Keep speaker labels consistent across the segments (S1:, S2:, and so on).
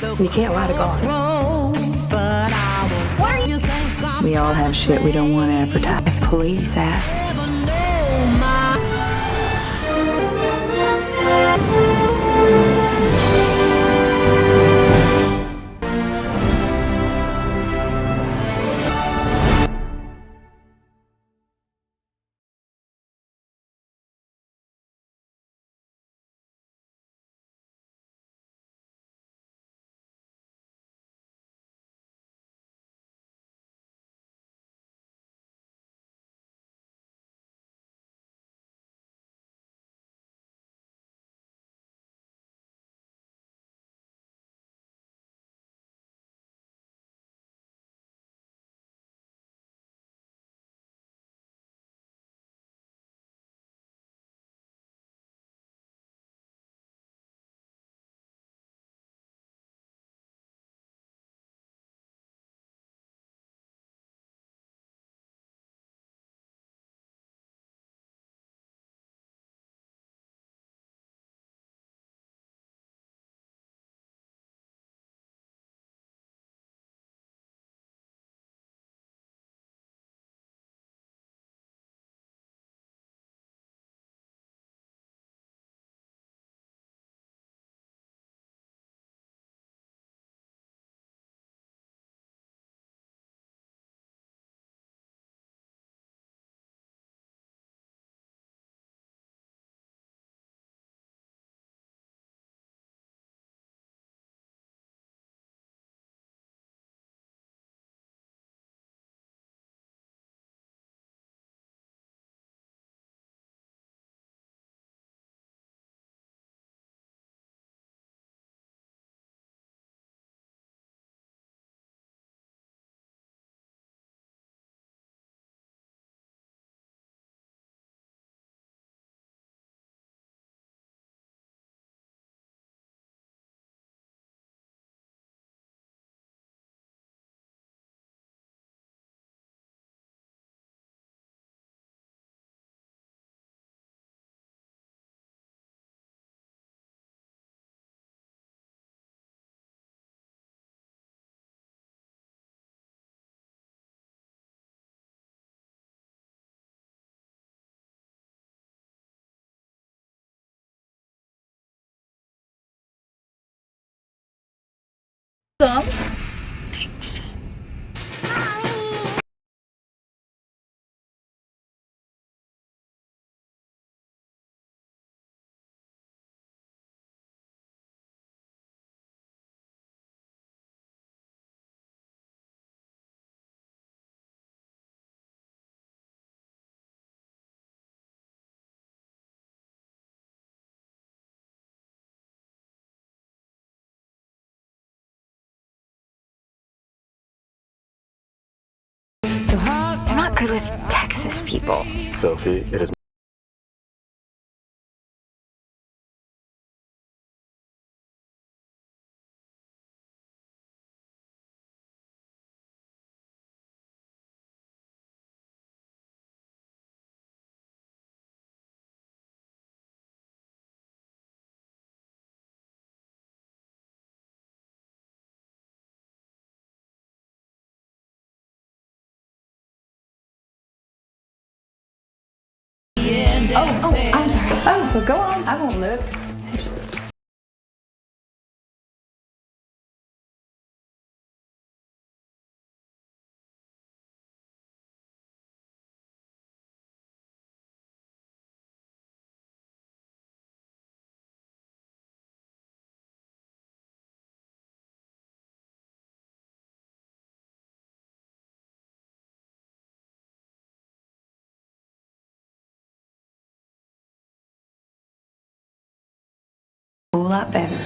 S1: You can't lie to God.
S2: We all have shit we don't want to advertise. If police ask. Thanks. I'm not good with Texas people.
S3: Sophie, it is
S2: Oh, I'm sorry.
S1: Oh, well, go on. I won't look. I just a whole lot better.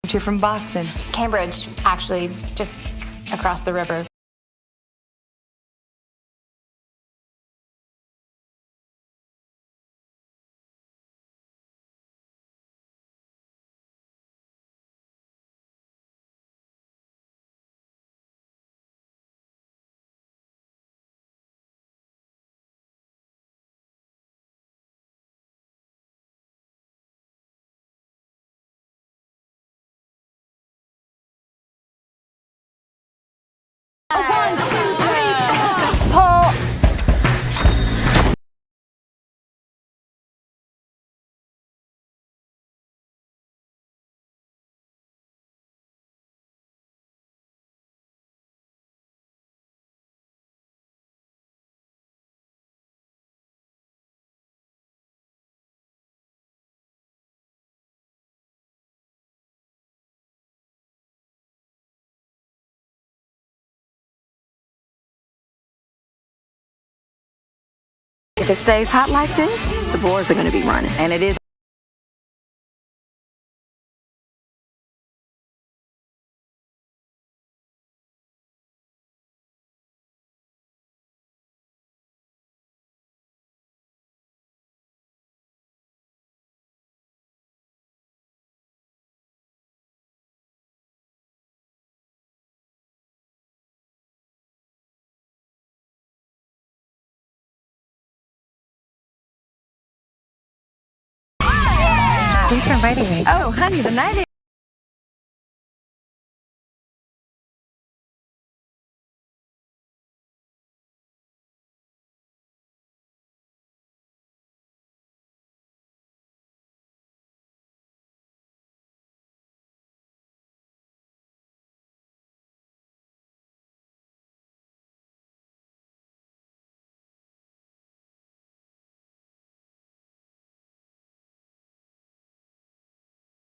S2: You're from Boston.
S3: Cambridge, actually, just across the river. Pull.
S2: If it stays hot like this, the boys are going to be running, and it is.
S1: Thanks for inviting me.
S2: Oh, honey, the night is.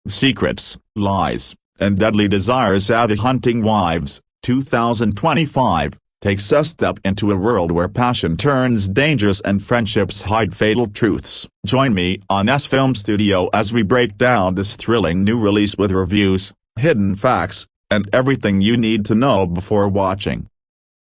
S4: Secrets, Lies, and Deadly Desires. The Hunting Wives, 2025, takes us step into a world where passion turns dangerous and friendships hide fatal truths. Join me on S Film Studio as we break down this thrilling new release with reviews, hidden facts, and everything you need to know before watching.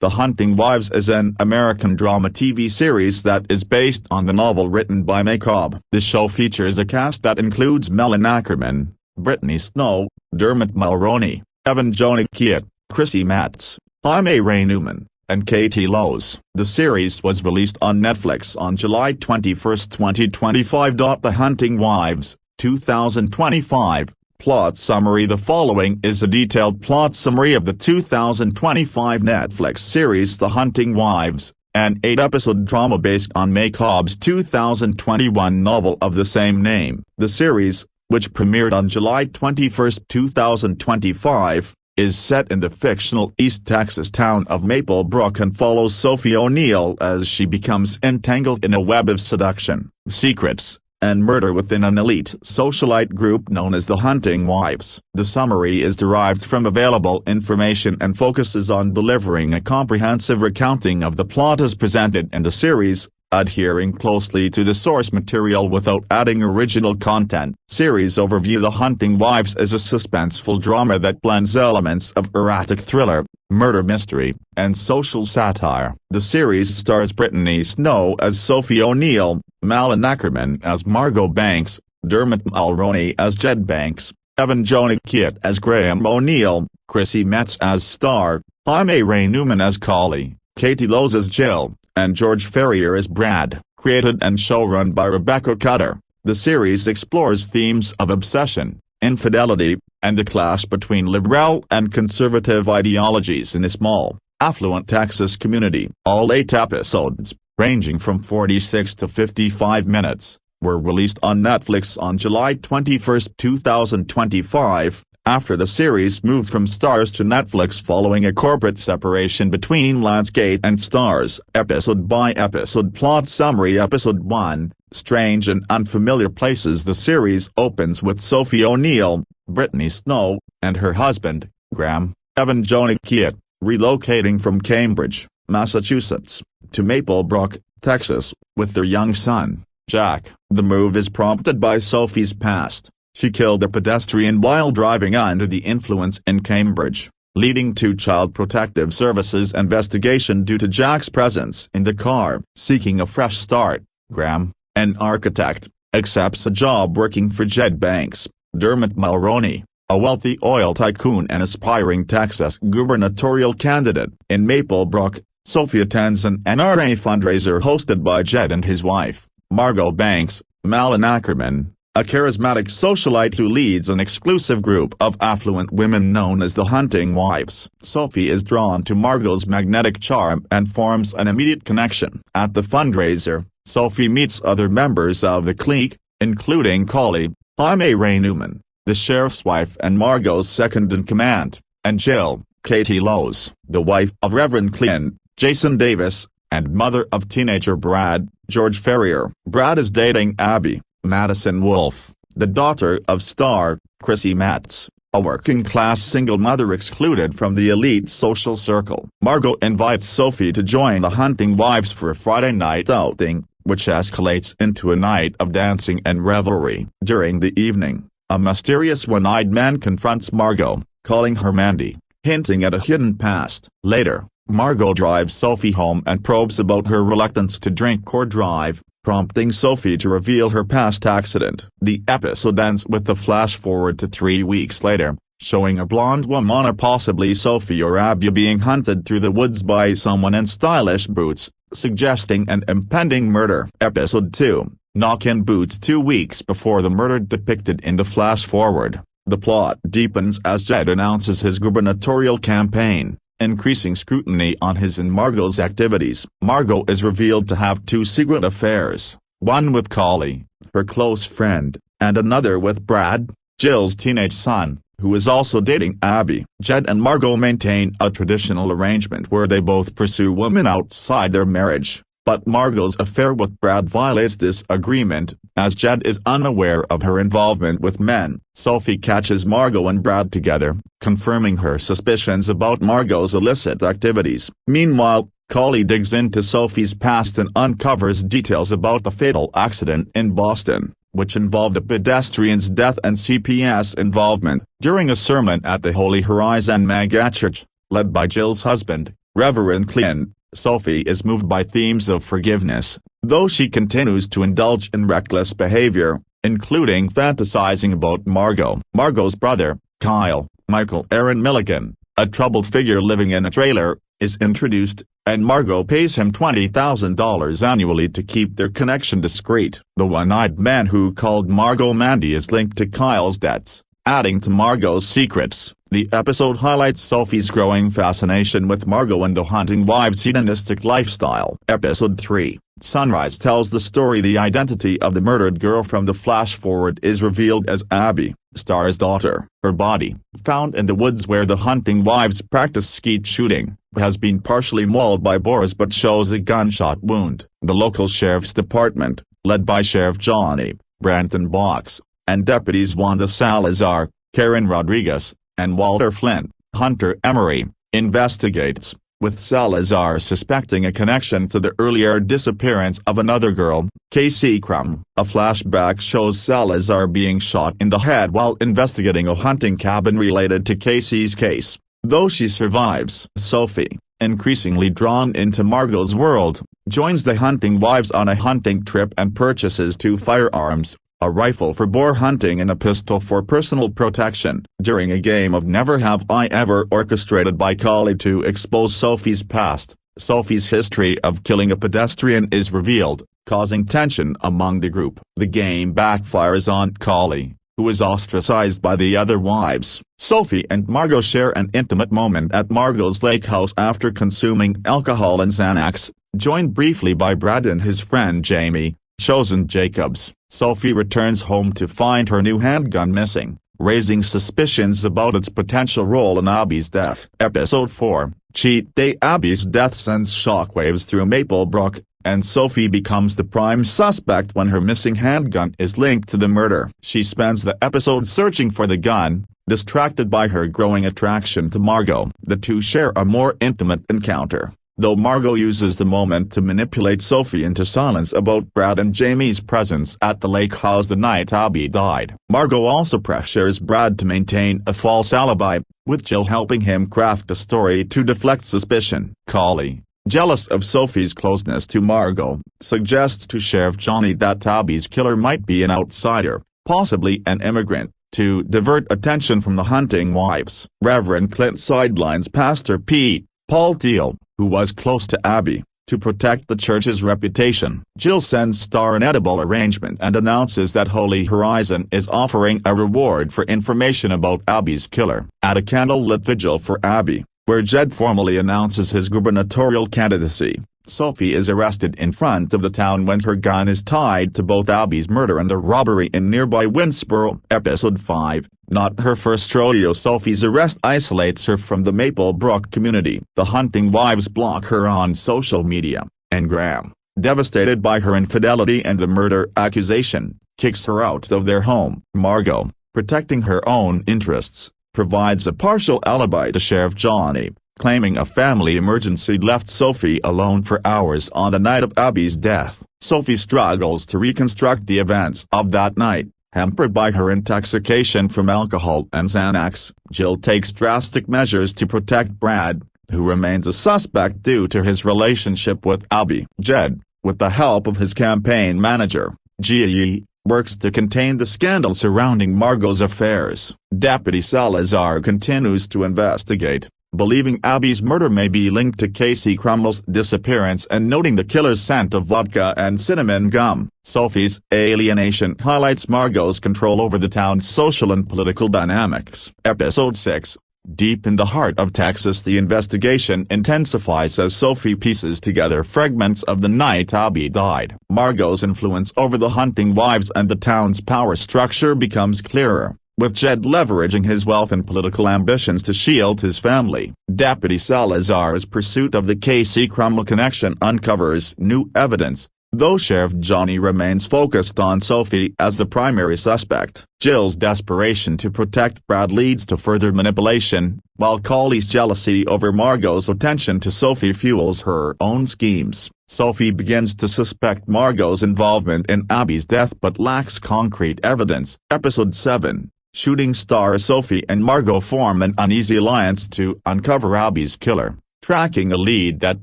S4: The Hunting Wives is an American drama TV series that is based on the novel written by May Cobb. The show features a cast that includes Malin Akerman, Brittany Snow, Dermot Mulroney, Evan Jonah Kiet, Chrissy Metz, Jaime Ray Newman, and Katie Lowes. The series was released on Netflix on July 21, 2025. The Hunting Wives, 2025. Plot summary. The following is a detailed plot summary of the 2025 Netflix series The Hunting Wives, an 8-episode drama based on May Cobb's 2021 novel of the same name. The series, which premiered on July 21, 2025, is set in the fictional East Texas town of Maple Brook and follows Sophie O'Neill as she becomes entangled in a web of seduction, secrets, and murder within an elite socialite group known as the Hunting Wives. The summary is derived from available information and focuses on delivering a comprehensive recounting of the plot as presented in the series, adhering closely to the source material without adding original content. Series overview. The Hunting Wives is a suspenseful drama that blends elements of erotic thriller, murder mystery, and social satire. The series stars Brittany Snow as Sophie O'Neill, Malin Akerman as Margot Banks, Dermot Mulroney as Jed Banks, Evan Jonah Kiet as Graham O'Neill, Chrissy Metz as Star, Jaime Ray Newman as Collie, Katie Lowes as Jill, and George Ferrier as Brad. Created and showrun by Rebecca Cutter, the series explores themes of obsession, infidelity, and the clash between liberal and conservative ideologies in a small, affluent Texas community. All 8 episodes, ranging from 46 to 55 minutes, were released on Netflix on July 21, 2025, after the series moved from Starz to Netflix following a corporate separation between Lionsgate and Starz. Episode by episode plot summary. Episode 1, Strange and Unfamiliar Places. The series opens with Sophie O'Neill, Brittany Snow, and her husband, Graham, Evan Jonah Kiet, relocating from Cambridge, Massachusetts, to Maple Brook, Texas, with their young son, Jack. The move is prompted by Sophie's past, She killed a pedestrian while driving under the influence in Cambridge, leading to Child Protective Services investigation due to Jack's presence in the car. Seeking a fresh start, Graham, an architect, accepts a job working for Jed Banks, Dermot Mulroney, a wealthy oil tycoon and aspiring Texas gubernatorial candidate. In Maplebrook, Sophie attends an NRA fundraiser hosted by Jed and his wife, Margot Banks. Malin Akerman, a charismatic socialite who leads an exclusive group of affluent women known as the Hunting Wives. Sophie is drawn to Margot's magnetic charm and forms an immediate connection. At the fundraiser, Sophie meets other members of the clique, including colleague Jaime Ray Newman, the sheriff's wife and Margot's second-in-command, and Jill, Katie Lowes, the wife of Reverend Clint, Jason Davis, and mother of teenager Brad, George Ferrier. Brad is dating Abby, Madison Wolfe, the daughter of star, Chrissy Metz, a working-class single mother excluded from the elite social circle. Margot invites Sophie to join the Hunting Wives for a Friday night outing, which escalates into a night of dancing and revelry. During the evening, a mysterious one-eyed man confronts Margot, calling her Mandy, hinting at a hidden past. Later, Margot drives Sophie home and probes about her reluctance to drink or drive, prompting Sophie to reveal her past accident. The episode ends with a flash-forward to 3 weeks later, showing a blonde woman, or possibly Sophie or Abby, being hunted through the woods by someone in stylish boots, suggesting an impending murder. Episode 2, Knock-in Boots. 2 weeks before the murder depicted in the flash-forward, the plot deepens as Jed announces his gubernatorial campaign, increasing scrutiny on his and Margot's activities. Margot is revealed to have 2 secret affairs, one with Collie, her close friend, and another with Brad, Jill's teenage son, who is also dating Abby. Jed and Margot maintain a traditional arrangement where they both pursue women outside their marriage, but Margot's affair with Brad violates this agreement, as Jed is unaware of her involvement with men. Sophie catches Margot and Brad together, confirming her suspicions about Margot's illicit activities. Meanwhile, Collie digs into Sophie's past and uncovers details about the fatal accident in Boston, which involved a pedestrian's death and CPS involvement. During a sermon at the Holy Horizon megachurch, led by Jill's husband, Reverend Clint, Sophie is moved by themes of forgiveness, though she continues to indulge in reckless behavior, including fantasizing about Margot. Margot's brother, Kyle, Michael Aaron Milligan, a troubled figure living in a trailer, is introduced, and Margot pays him $20,000 annually to keep their connection discreet. The one-eyed man who called Margot Mandy is linked to Kyle's debts, adding to Margot's secrets. The episode highlights Sophie's growing fascination with Margot and the Hunting Wives' hedonistic lifestyle. Episode 3, Sunrise, tells the story. The identity of the murdered girl from the flash-forward is revealed as Abby, Star's daughter. Her body, found in the woods where the Hunting Wives practice skeet shooting, has been partially mauled by boars but shows a gunshot wound. The local sheriff's department, led by Sheriff Johnny Branton Box, and deputies Wanda Salazar, Karen Rodriguez, and Walter Flint, Hunter Emery, investigates, with Salazar suspecting a connection to the earlier disappearance of another girl, Casey Crum. A flashback shows Salazar being shot in the head while investigating a hunting cabin related to Casey's case, though she survives. Sophie, increasingly drawn into Margot's world, joins the Hunting Wives on a hunting trip and purchases 2 firearms, a rifle for boar hunting and a pistol for personal protection. During a game of Never Have I Ever orchestrated by Collie to expose Sophie's past, Sophie's history of killing a pedestrian is revealed, causing tension among the group. The game backfires on Collie, who is ostracized by the other wives. Sophie and Margot share an intimate moment at Margot's lake house after consuming alcohol and Xanax, joined briefly by Brad and his friend Jamie, chosen Jacobs. Sophie returns home to find her new handgun missing, raising suspicions about its potential role in Abby's death. Episode 4, Cheat Day. Abby's death sends shockwaves through Maplebrook, and Sophie becomes the prime suspect when her missing handgun is linked to the murder. She spends the episode searching for the gun, distracted by her growing attraction to Margot. The two share a more intimate encounter, though Margot uses the moment to manipulate Sophie into silence about Brad and Jaime's presence at the lake house the night Abby died. Margot also pressures Brad to maintain a false alibi, with Jill helping him craft a story to deflect suspicion. Collie, jealous of Sophie's closeness to Margot, suggests to Sheriff Johnny that Abby's killer might be an outsider, possibly an immigrant, to divert attention from the hunting wives. Reverend Clint sidelines Pastor Pete, Paul Teal, who was close to Abby, to protect the church's reputation. Jill sends Star an edible arrangement and announces that Holy Horizon is offering a reward for information about Abby's killer. At a candlelit vigil for Abby, where Jed formally announces his gubernatorial candidacy, Sophie is arrested in front of the town when her gun is tied to both Abby's murder and a robbery in nearby Winsboro. Episode 5, not her first rodeo. Sophie's arrest isolates her from the Maple Brook community. The hunting wives block her on social media, and Graham, devastated by her infidelity and the murder accusation, kicks her out of their home. Margot, protecting her own interests, provides a partial alibi to Sheriff Johnny, claiming a family emergency left Sophie alone for hours on the night of Abby's death. Sophie struggles to reconstruct the events of that night, hampered by her intoxication from alcohol and Xanax. Jill takes drastic measures to protect Brad, who remains a suspect due to his relationship with Abby. Jed, with the help of his campaign manager, G.E., works to contain the scandal surrounding Margot's affairs. Deputy Salazar continues to investigate, believing Abby's murder may be linked to Casey Crummel's disappearance and noting the killer's scent of vodka and cinnamon gum. Sophie's alienation highlights Margot's control over the town's social and political dynamics. Episode 6, deep in the heart of Texas. The investigation intensifies as Sophie pieces together fragments of the night Abby died. Margot's influence over the hunting wives and the town's power structure becomes clearer, with Jed leveraging his wealth and political ambitions to shield his family. Deputy Salazar's pursuit of the Casey Crummel connection uncovers new evidence, though Sheriff Johnny remains focused on Sophie as the primary suspect. Jill's desperation to protect Brad leads to further manipulation, while Collie's jealousy over Margot's attention to Sophie fuels her own schemes. Sophie begins to suspect Margot's involvement in Abby's death but lacks concrete evidence. Episode 7, shooting star. Sophie and Margot form an uneasy alliance to uncover Abby's killer, tracking a lead that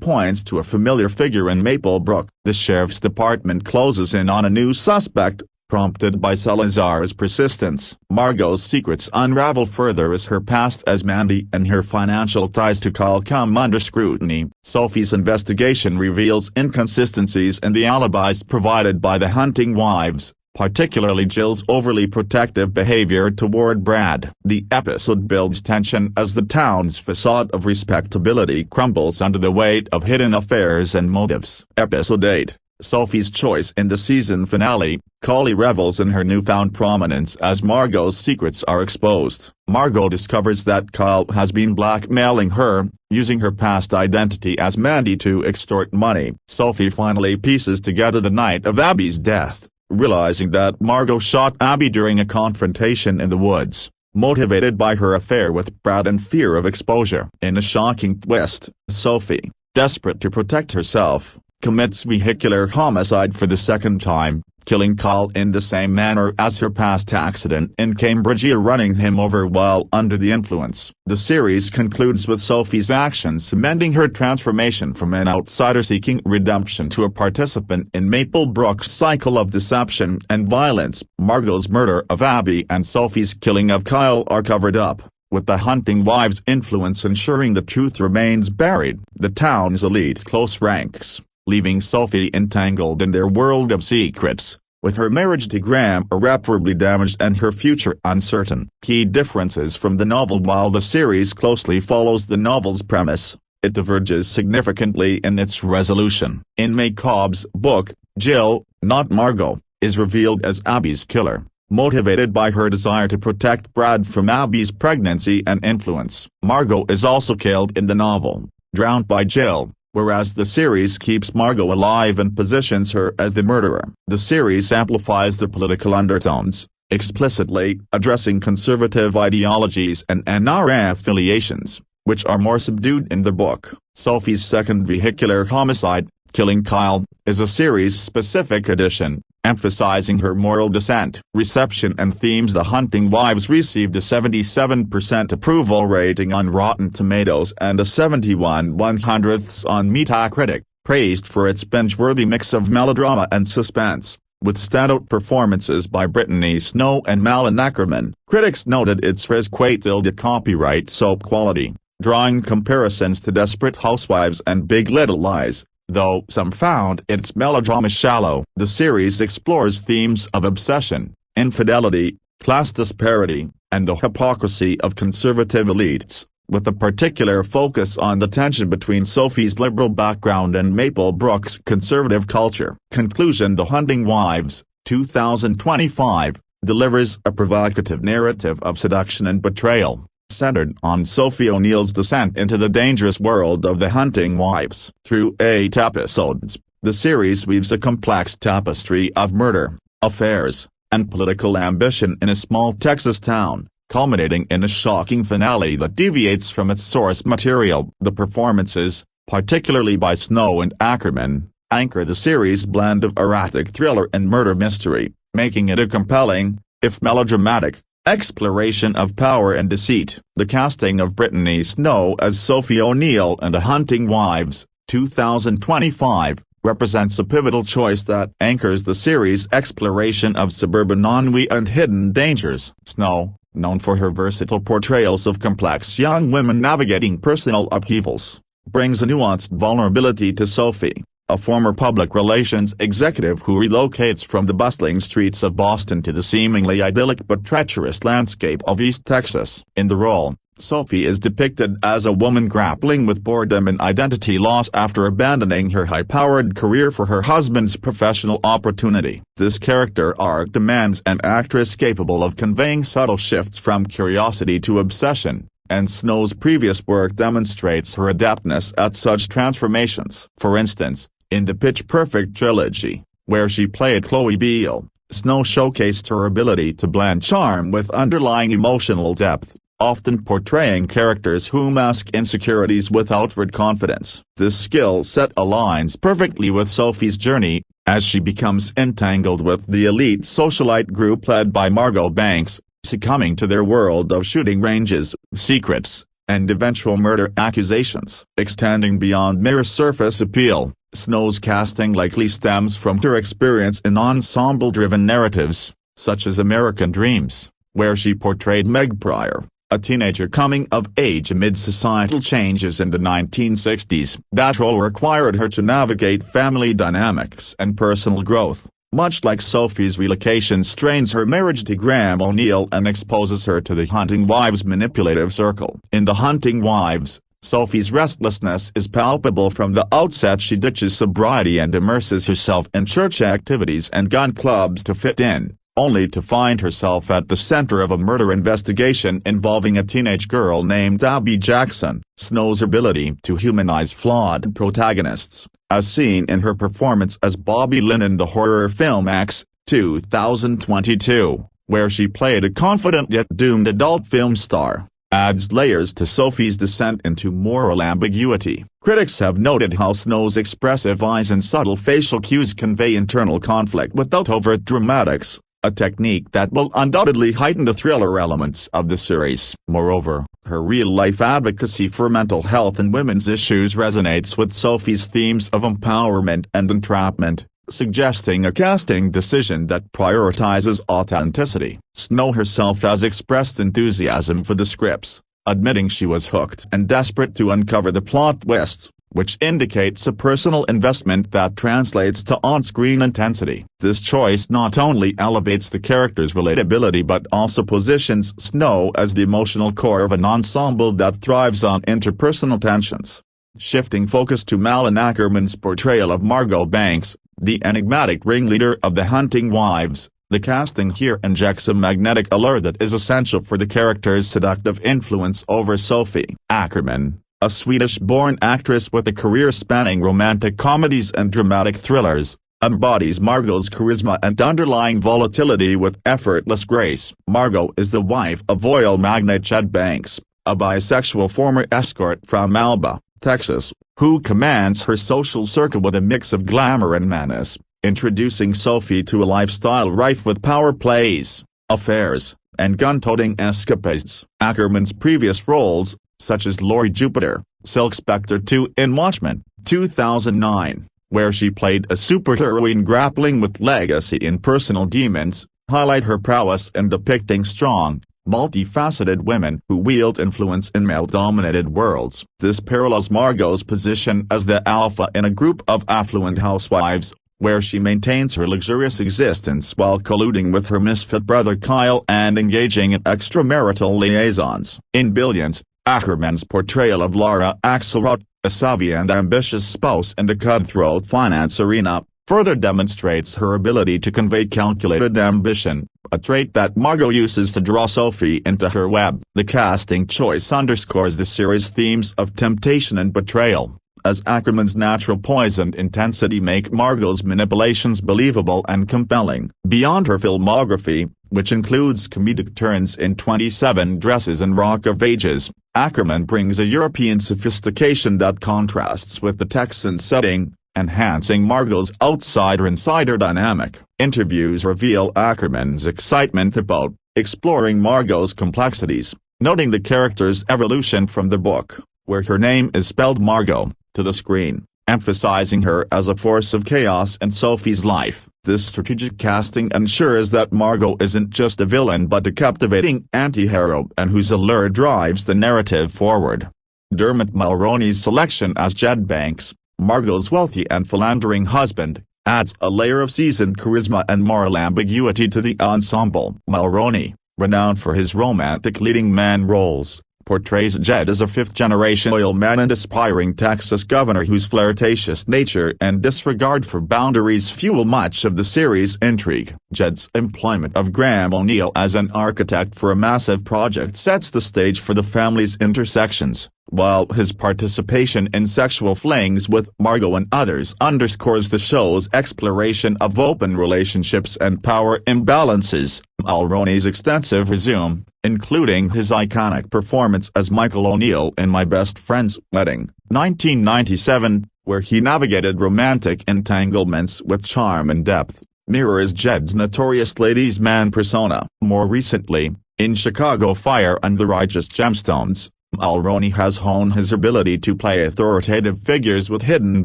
S4: points to a familiar figure in Maple Brook. The sheriff's department closes in on a new suspect, prompted by Salazar's persistence. Margot's secrets unravel further as her past as Mandy and her financial ties to Kyle come under scrutiny. Sophie's investigation reveals inconsistencies in the alibis provided by the hunting wives, particularly Jill's overly protective behavior toward Brad. The episode builds tension as the town's facade of respectability crumbles under the weight of hidden affairs and motives. Episode 8, Sophie's choice. In the season finale, Collie revels in her newfound prominence as Margot's secrets are exposed. Margot discovers that Kyle has been blackmailing her, using her past identity as Mandy to extort money. Sophie finally pieces together the night of Abby's death, realizing that Margot shot Abby during a confrontation in the woods, motivated by her affair with Brad and fear of exposure. In a shocking twist, Sophie, desperate to protect herself, commits vehicular homicide for the second time, killing Kyle in the same manner as her past accident in Cambridge, running him over while under the influence. The series concludes with Sophie's actions cementing her transformation from an outsider seeking redemption to a participant in Maple Brook's cycle of deception and violence. Margot's murder of Abby and Sophie's killing of Kyle are covered up, with the hunting wives' influence ensuring the truth remains buried. The town's elite close ranks, leaving Sophie entangled in their world of secrets, with her marriage to Graham irreparably damaged and her future uncertain. Key differences from the novel. While the series closely follows the novel's premise, it diverges significantly in its resolution. In May Cobb's book, Jill, not Margot, is revealed as Abby's killer, motivated by her desire to protect Brad from Abby's pregnancy and influence. Margot is also killed in the novel, drowned by Jill, whereas the series keeps Margot alive and positions her as the murderer. The series amplifies the political undertones, explicitly addressing conservative ideologies and NRA affiliations, which are more subdued in the book. Sophie's second vehicular homicide, Killing Kyle, is a series-specific edition, emphasizing her moral dissent. Reception and themes. The Hunting Wives received a 77% approval rating on Rotten Tomatoes and a 71/100ths on Metacritic, praised for its binge-worthy mix of melodrama and suspense, with standout performances by Brittany Snow and Malin Akerman. Critics noted its risque copyright soap quality, drawing comparisons to Desperate Housewives and Big Little Lies, though some found its melodrama shallow. The series explores themes of obsession, infidelity, class disparity, and the hypocrisy of conservative elites, with a particular focus on the tension between Sophie's liberal background and Maple Brook's conservative culture. Conclusion. The Hunting Wives, 2025, delivers a provocative narrative of seduction and betrayal, centered on Sophie O'Neill's descent into the dangerous world of the Hunting Wives. Through 8 episodes, the series weaves a complex tapestry of murder, affairs, and political ambition in a small Texas town, culminating in a shocking finale that deviates from its source material. The performances, particularly by Snow and Akerman, anchor the series' blend of erratic thriller and murder mystery, making it a compelling, if melodramatic, exploration of power and deceit. The casting of Brittany Snow as Sophie O'Neill in The Hunting Wives, 2025, represents a pivotal choice that anchors the series' exploration of suburban ennui and hidden dangers. Snow, known for her versatile portrayals of complex young women navigating personal upheavals, brings a nuanced vulnerability to Sophie, a former public relations executive who relocates from the bustling streets of Boston to the seemingly idyllic but treacherous landscape of East Texas. In the role, Sophie is depicted as a woman grappling with boredom and identity loss after abandoning her high-powered career for her husband's professional opportunity. This character arc demands an actress capable of conveying subtle shifts from curiosity to obsession, and Snow's previous work demonstrates her adeptness at such transformations. For instance, in the Pitch Perfect trilogy, where she played Chloe Beale, Snow showcased her ability to blend charm with underlying emotional depth, often portraying characters who mask insecurities with outward confidence. This skill set aligns perfectly with Sophie's journey, as she becomes entangled with the elite socialite group led by Margot Banks, succumbing to their world of shooting ranges, secrets, and eventual murder accusations. Extending beyond mere surface appeal, Snow's casting likely stems from her experience in ensemble-driven narratives, such as American Dreams, where she portrayed Meg Pryor, a teenager coming of age amid societal changes in the 1960s. That role required her to navigate family dynamics and personal growth, much like Sophie's relocation strains her marriage to Graham O'Neill and exposes her to the Hunting Wives' manipulative circle. In The Hunting Wives, Sophie's restlessness is palpable from the outset. She ditches sobriety and immerses herself in church activities and gun clubs to fit in, only to find herself at the center of a murder investigation involving a teenage girl named Abby Jackson. Snow's ability to humanize flawed protagonists, as seen in her performance as Bobby Lynn in the horror film X, 2022, where she played a confident yet doomed adult film star, adds layers to Sophie's descent into moral ambiguity. Critics have noted how Snow's expressive eyes and subtle facial cues convey internal conflict without overt dramatics, a technique that will undoubtedly heighten the thriller elements of the series. Moreover, her real-life advocacy for mental health and women's issues resonates with Sophie's themes of empowerment and entrapment, suggesting a casting decision that prioritizes authenticity. Snow herself has expressed enthusiasm for the scripts, admitting she was hooked and desperate to uncover the plot twists, which indicates a personal investment that translates to on-screen intensity. This choice not only elevates the character's relatability but also positions Snow as the emotional core of an ensemble that thrives on interpersonal tensions. Shifting focus to Malin Akerman's portrayal of Margot Banks, the enigmatic ringleader of The Hunting Wives, the casting here injects a magnetic allure that is essential for the character's seductive influence over Sophie. Akerman, a Swedish-born actress with a career spanning romantic comedies and dramatic thrillers, embodies Margot's charisma and underlying volatility with effortless grace. Margot is the wife of oil magnate Chad Banks, a bisexual former escort from Alba, Texas, who commands her social circle with a mix of glamour and menace, introducing Sophie to a lifestyle rife with power plays, affairs, and gun-toting escapades. Akerman's previous roles, such as Lori Jupiter, Silk Spectre 2 in Watchmen, 2009, where she played a superheroine grappling with legacy and personal demons, highlight her prowess in depicting strong, multifaceted women who wield influence in male-dominated worlds. This parallels Margot's position as the alpha in a group of affluent housewives, where she maintains her luxurious existence while colluding with her misfit brother Kyle and engaging in extramarital liaisons. In Billions, Akerman's portrayal of Laura Axelrod, a savvy and ambitious spouse in the cutthroat finance arena, further demonstrates her ability to convey calculated ambition, a trait that Margot uses to draw Sophie into her web. The casting choice underscores the series' themes of temptation and betrayal, as Akerman's natural poise and intensity make Margot's manipulations believable and compelling. Beyond her filmography, which includes comedic turns in 27 Dresses and Rock of Ages, Akerman brings a European sophistication that contrasts with the Texan setting, enhancing Margot's outsider-insider dynamic. Interviews reveal Akerman's excitement about exploring Margot's complexities, noting the character's evolution from the book, where her name is spelled Margot, to the screen, emphasizing her as a force of chaos in Sophie's life. This strategic casting ensures that Margot isn't just a villain but a captivating anti-hero and whose allure drives the narrative forward. Dermot Mulroney's selection as Jed Banks, Margot's wealthy and philandering husband, adds a layer of seasoned charisma and moral ambiguity to the ensemble. Mulroney, renowned for his romantic leading man roles, portrays Jed as a fifth-generation oil man and aspiring Texas governor whose flirtatious nature and disregard for boundaries fuel much of the series' intrigue. Jed's employment of Graham O'Neill as an architect for a massive project sets the stage for the family's intersections, while his participation in sexual flings with Margot and others underscores the show's exploration of open relationships and power imbalances. Mulroney's extensive resume, including his iconic performance as Michael O'Neill in My Best Friend's Wedding, 1997, where he navigated romantic entanglements with charm and depth, mirrors Jed's notorious ladies' man persona. More recently, in Chicago Fire and the Righteous Gemstones, Mulroney has honed his ability to play authoritative figures with hidden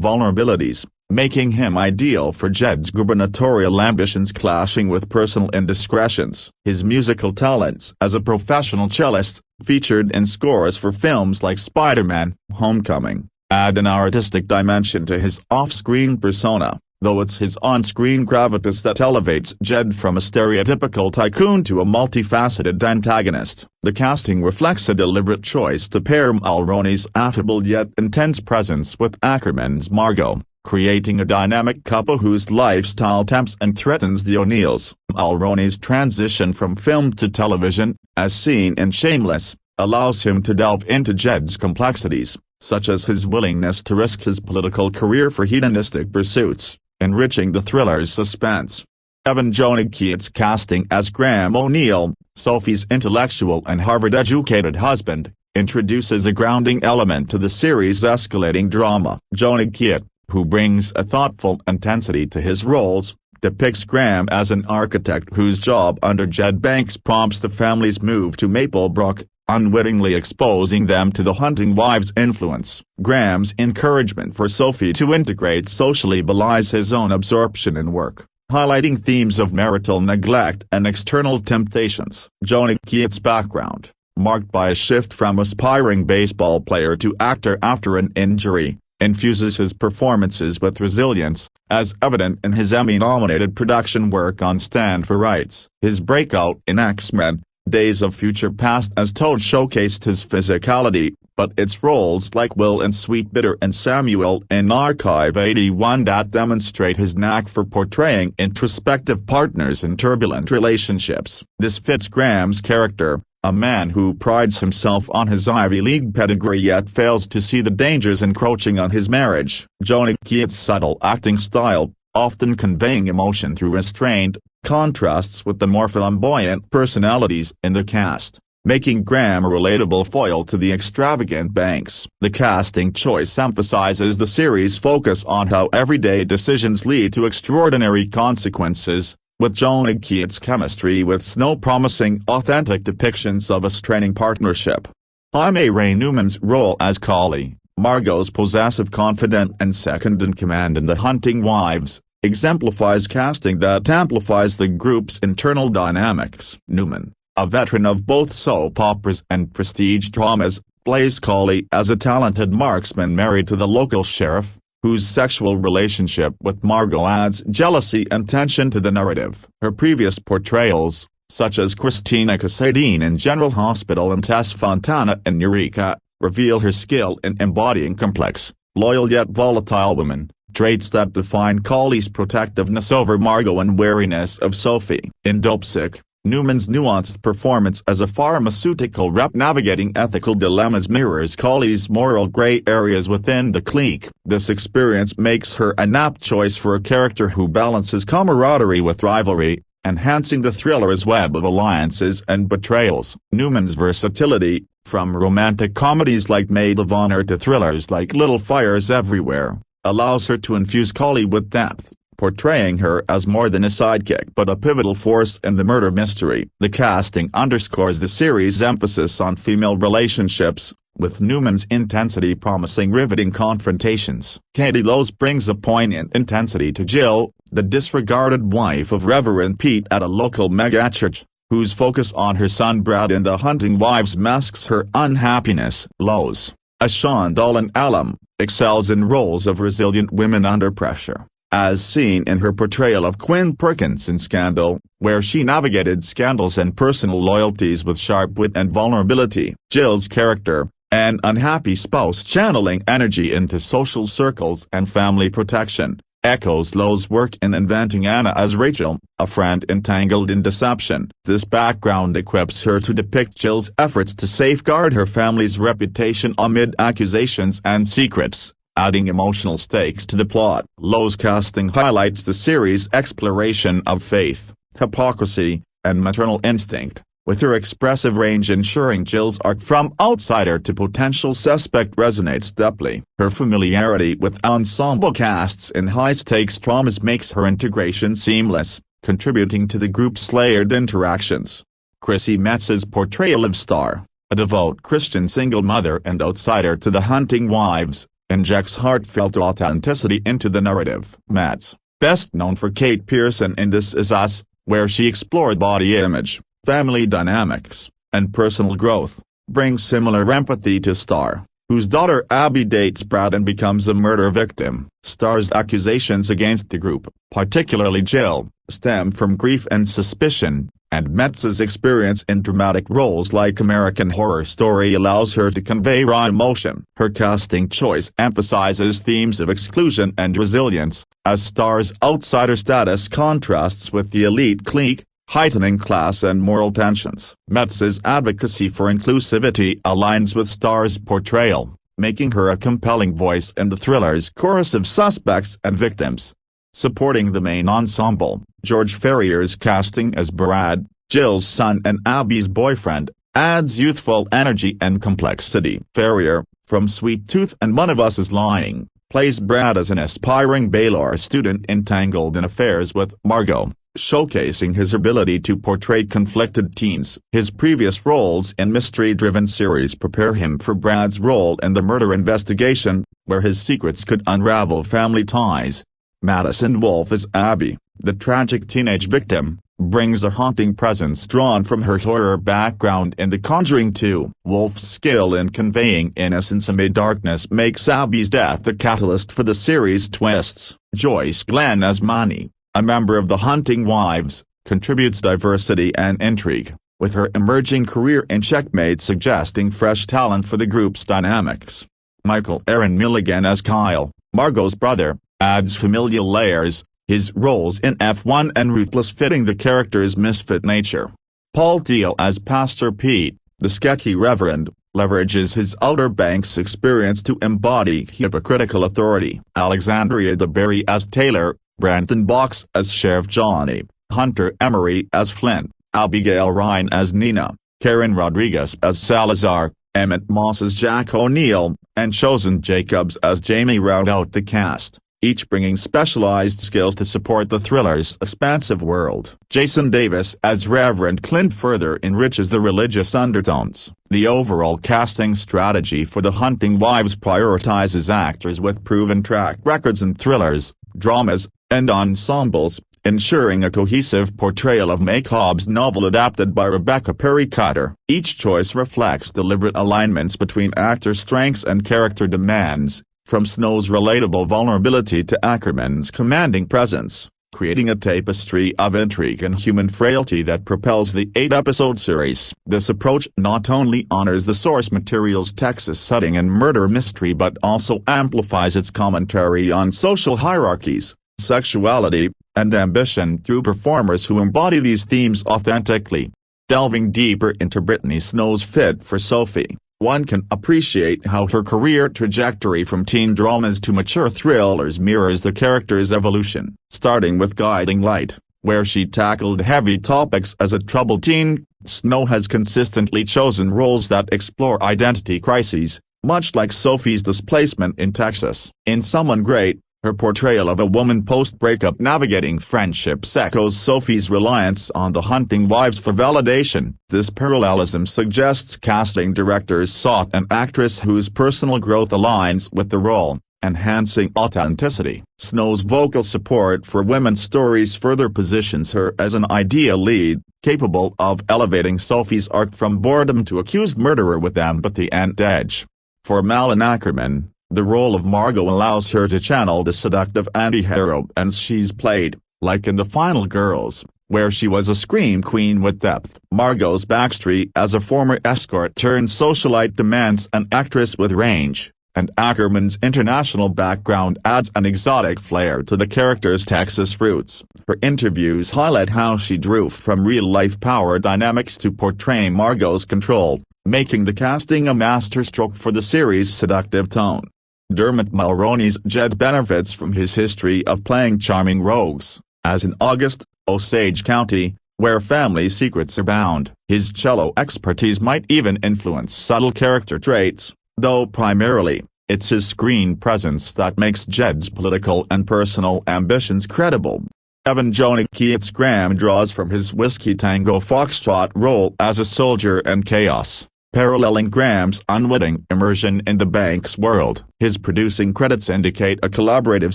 S4: vulnerabilities, making him ideal for Jed's gubernatorial ambitions clashing with personal indiscretions. His musical talents as a professional cellist, featured in scores for films like Spider-Man: Homecoming, add an artistic dimension to his off-screen persona, though it's his on-screen gravitas that elevates Jed from a stereotypical tycoon to a multifaceted antagonist. The casting reflects a deliberate choice to pair Mulroney's affable yet intense presence with Akerman's Margot, creating a dynamic couple whose lifestyle tempts and threatens the O'Neills. Mulroney's transition from film to television, as seen in Shameless, allows him to delve into Jed's complexities, such as his willingness to risk his political career for hedonistic pursuits, enriching the thriller's suspense. Evan Jonah Keate's casting as Graham O'Neill, Sophie's intellectual and Harvard-educated husband, introduces a grounding element to the series' escalating drama. Jonah Keate, who brings a thoughtful intensity to his roles, depicts Graham as an architect whose job under Jed Banks prompts the family's move to Maplebrook, unwittingly exposing them to the hunting wives' influence. Graham's encouragement for Sophie to integrate socially belies his own absorption in work, highlighting themes of marital neglect and external temptations. Jonah Keate's background, marked by a shift from aspiring baseball player to actor after an injury, infuses his performances with resilience, as evident in his Emmy-nominated production work on Stand for Rights. His breakout in X-Men: Days of Future Past as Toad showcased his physicality, but it's roles like Will in Sweet Bitter and Samuel in Archive 81 that demonstrate his knack for portraying introspective partners in turbulent relationships. This fits Graham's character, a man who prides himself on his Ivy League pedigree yet fails to see the dangers encroaching on his marriage. Jonah Keate's subtle acting style, often conveying emotion through restraint, contrasts with the more flamboyant personalities in the cast. making Graham a relatable foil to the extravagant Banks. The casting choice emphasizes the series' focus on how everyday decisions lead to extraordinary consequences, with Jonah Keate's chemistry with Snow promising authentic depictions of a straining partnership. Jaime Ray Newman's role as Collie, Margot's possessive confidant and second-in-command in The Hunting Wives, exemplifies casting that amplifies the group's internal dynamics. Newman, a veteran of both soap operas and prestige dramas, plays Collie as a talented marksman married to the local sheriff, whose sexual relationship with Margot adds jealousy and tension to the narrative. Her previous portrayals, such as Christina Cassadine in General Hospital and Tess Fontana in Eureka, reveal her skill in embodying complex, loyal yet volatile women, traits that define Collie's protectiveness over Margot and wariness of Sophie. In Dopesick, Newman's nuanced performance as a pharmaceutical rep navigating ethical dilemmas mirrors Collie's moral gray areas within the clique. This experience makes her an apt choice for a character who balances camaraderie with rivalry, enhancing the thriller's web of alliances and betrayals. Newman's versatility, from romantic comedies like Maid of Honor to thrillers like Little Fires Everywhere, allows her to infuse Collie with depth, portraying her as more than a sidekick but a pivotal force in the murder mystery. The casting underscores the series' emphasis on female relationships, with Newman's intensity promising riveting confrontations. Katie Lowes brings a poignant intensity to Jill, the disregarded wife of Reverend Pete at a local megachurch, whose focus on her son Brad in The Hunting Wives masks her unhappiness. Lowes, a Sean Dolan alum, excels in roles of resilient women under pressure, as seen in her portrayal of Quinn Perkins in Scandal, where she navigated scandals and personal loyalties with sharp wit and vulnerability. Jill's character, an unhappy spouse channeling energy into social circles and family protection, echoes Lowes' work in inventing Anna as Rachel, a friend entangled in deception. This background equips her to depict Jill's efforts to safeguard her family's reputation amid accusations and secrets, adding emotional stakes to the plot. Lowes' casting highlights the series' exploration of faith, hypocrisy, and maternal instinct, with her expressive range ensuring Jill's arc from outsider to potential suspect resonates deeply. Her familiarity with ensemble casts in high-stakes dramas makes her integration seamless, contributing to the group's layered interactions. Chrissy Metz's portrayal of Star, a devout Christian single mother and outsider to The Hunting Wives, injects heartfelt authenticity into the narrative. Metz, best known for Kate Pearson in This Is Us, where she explored body image, family dynamics, and personal growth, brings similar empathy to Star, whose daughter Abby dates Brad and becomes a murder victim. Star's accusations against the group, particularly Jill, stem from grief and suspicion, and Metz's experience in dramatic roles like American Horror Story allows her to convey raw emotion. Her casting choice emphasizes themes of exclusion and resilience, as Star's outsider status contrasts with the elite clique, heightening class and moral tensions. Metz's advocacy for inclusivity aligns with Star's portrayal, making her a compelling voice in the thriller's chorus of suspects and victims. Supporting the main ensemble, George Ferrier's casting as Brad, Jill's son and Abby's boyfriend, adds youthful energy and complexity. Ferrier, from Sweet Tooth and One of Us Is Lying, plays Brad as an aspiring Baylor student entangled in affairs with Margot, showcasing his ability to portray conflicted teens. His previous roles in mystery-driven series prepare him for Brad's role in the murder investigation, where his secrets could unravel family ties. Madison Wolfe as Abby, the tragic teenage victim, brings a haunting presence drawn from her horror background in The Conjuring 2. Wolfe's skill in conveying innocence amid darkness makes Abby's death the catalyst for the series' twists. Joyce Glenn as Mani, a member of The Hunting Wives, contributes diversity and intrigue, with her emerging career in Checkmate suggesting fresh talent for the group's dynamics. Michael Aaron Milligan as Kyle, Margot's brother, adds familial layers, his roles in F1 and Ruthless fitting the character's misfit nature. Paul Teal as Pastor Pete, the sketchy reverend, leverages his Outer Banks experience to embody hypocritical authority. Alexandria DeBerry as Taylor, Brandon Box as Sheriff Johnny, Hunter Emery as Flint, Abigail Ryan as Nina, Karen Rodriguez as Salazar, Emmett Moss as Jack O'Neill, and Chosen Jacobs as Jaime round out the cast, each bringing specialized skills to support the thriller's expansive world. Jason Davis as Reverend Clint further enriches the religious undertones. The overall casting strategy for The Hunting Wives prioritizes actors with proven track records in thrillers, dramas, and ensembles, ensuring a cohesive portrayal of May Cobb's novel adapted by Rebecca Perry Cutter. Each choice reflects deliberate alignments between actor strengths and character demands, from Snow's relatable vulnerability to Akerman's commanding presence, creating a tapestry of intrigue and human frailty that propels the 8-episode series. This approach not only honors the source material's Texas setting and murder mystery but also amplifies its commentary on social hierarchies, sexuality, and ambition through performers who embody these themes authentically. Delving deeper into Brittany Snow's fit for Sophie, one can appreciate how her career trajectory from teen dramas to mature thrillers mirrors the character's evolution. Starting with Guiding Light, where she tackled heavy topics as a troubled teen, Snow has consistently chosen roles that explore identity crises, much like Sophie's displacement in Texas. In Someone Great, her portrayal of a woman post-breakup navigating friendships echoes Sophie's reliance on The Hunting Wives for validation. This parallelism suggests casting directors sought an actress whose personal growth aligns with the role, enhancing authenticity. Snow's vocal support for women's stories further positions her as an ideal lead, capable of elevating Sophie's arc from boredom to accused murderer with empathy and edge. For Malin Akerman, the role of Margot allows her to channel the seductive anti-hero as she's played, like in The Final Girls, where she was a scream queen with depth. Margot's backstory as a former escort-turned-socialite demands an actress with range, and Akerman's international background adds an exotic flair to the character's Texas roots. Her interviews highlight how she drew from real-life power dynamics to portray Margot's control, making the casting a masterstroke for the series' seductive tone. Dermot Mulroney's Jed benefits from his history of playing charming rogues, as in August, Osage County, where family secrets abound. His cello expertise might even influence subtle character traits, though primarily, it's his screen presence that makes Jed's political and personal ambitions credible. Evan Jonah Keats Graham draws from his Whiskey Tango Foxtrot role as a soldier and chaos, paralleling Graham's unwitting immersion in the bank's world. His producing credits indicate a collaborative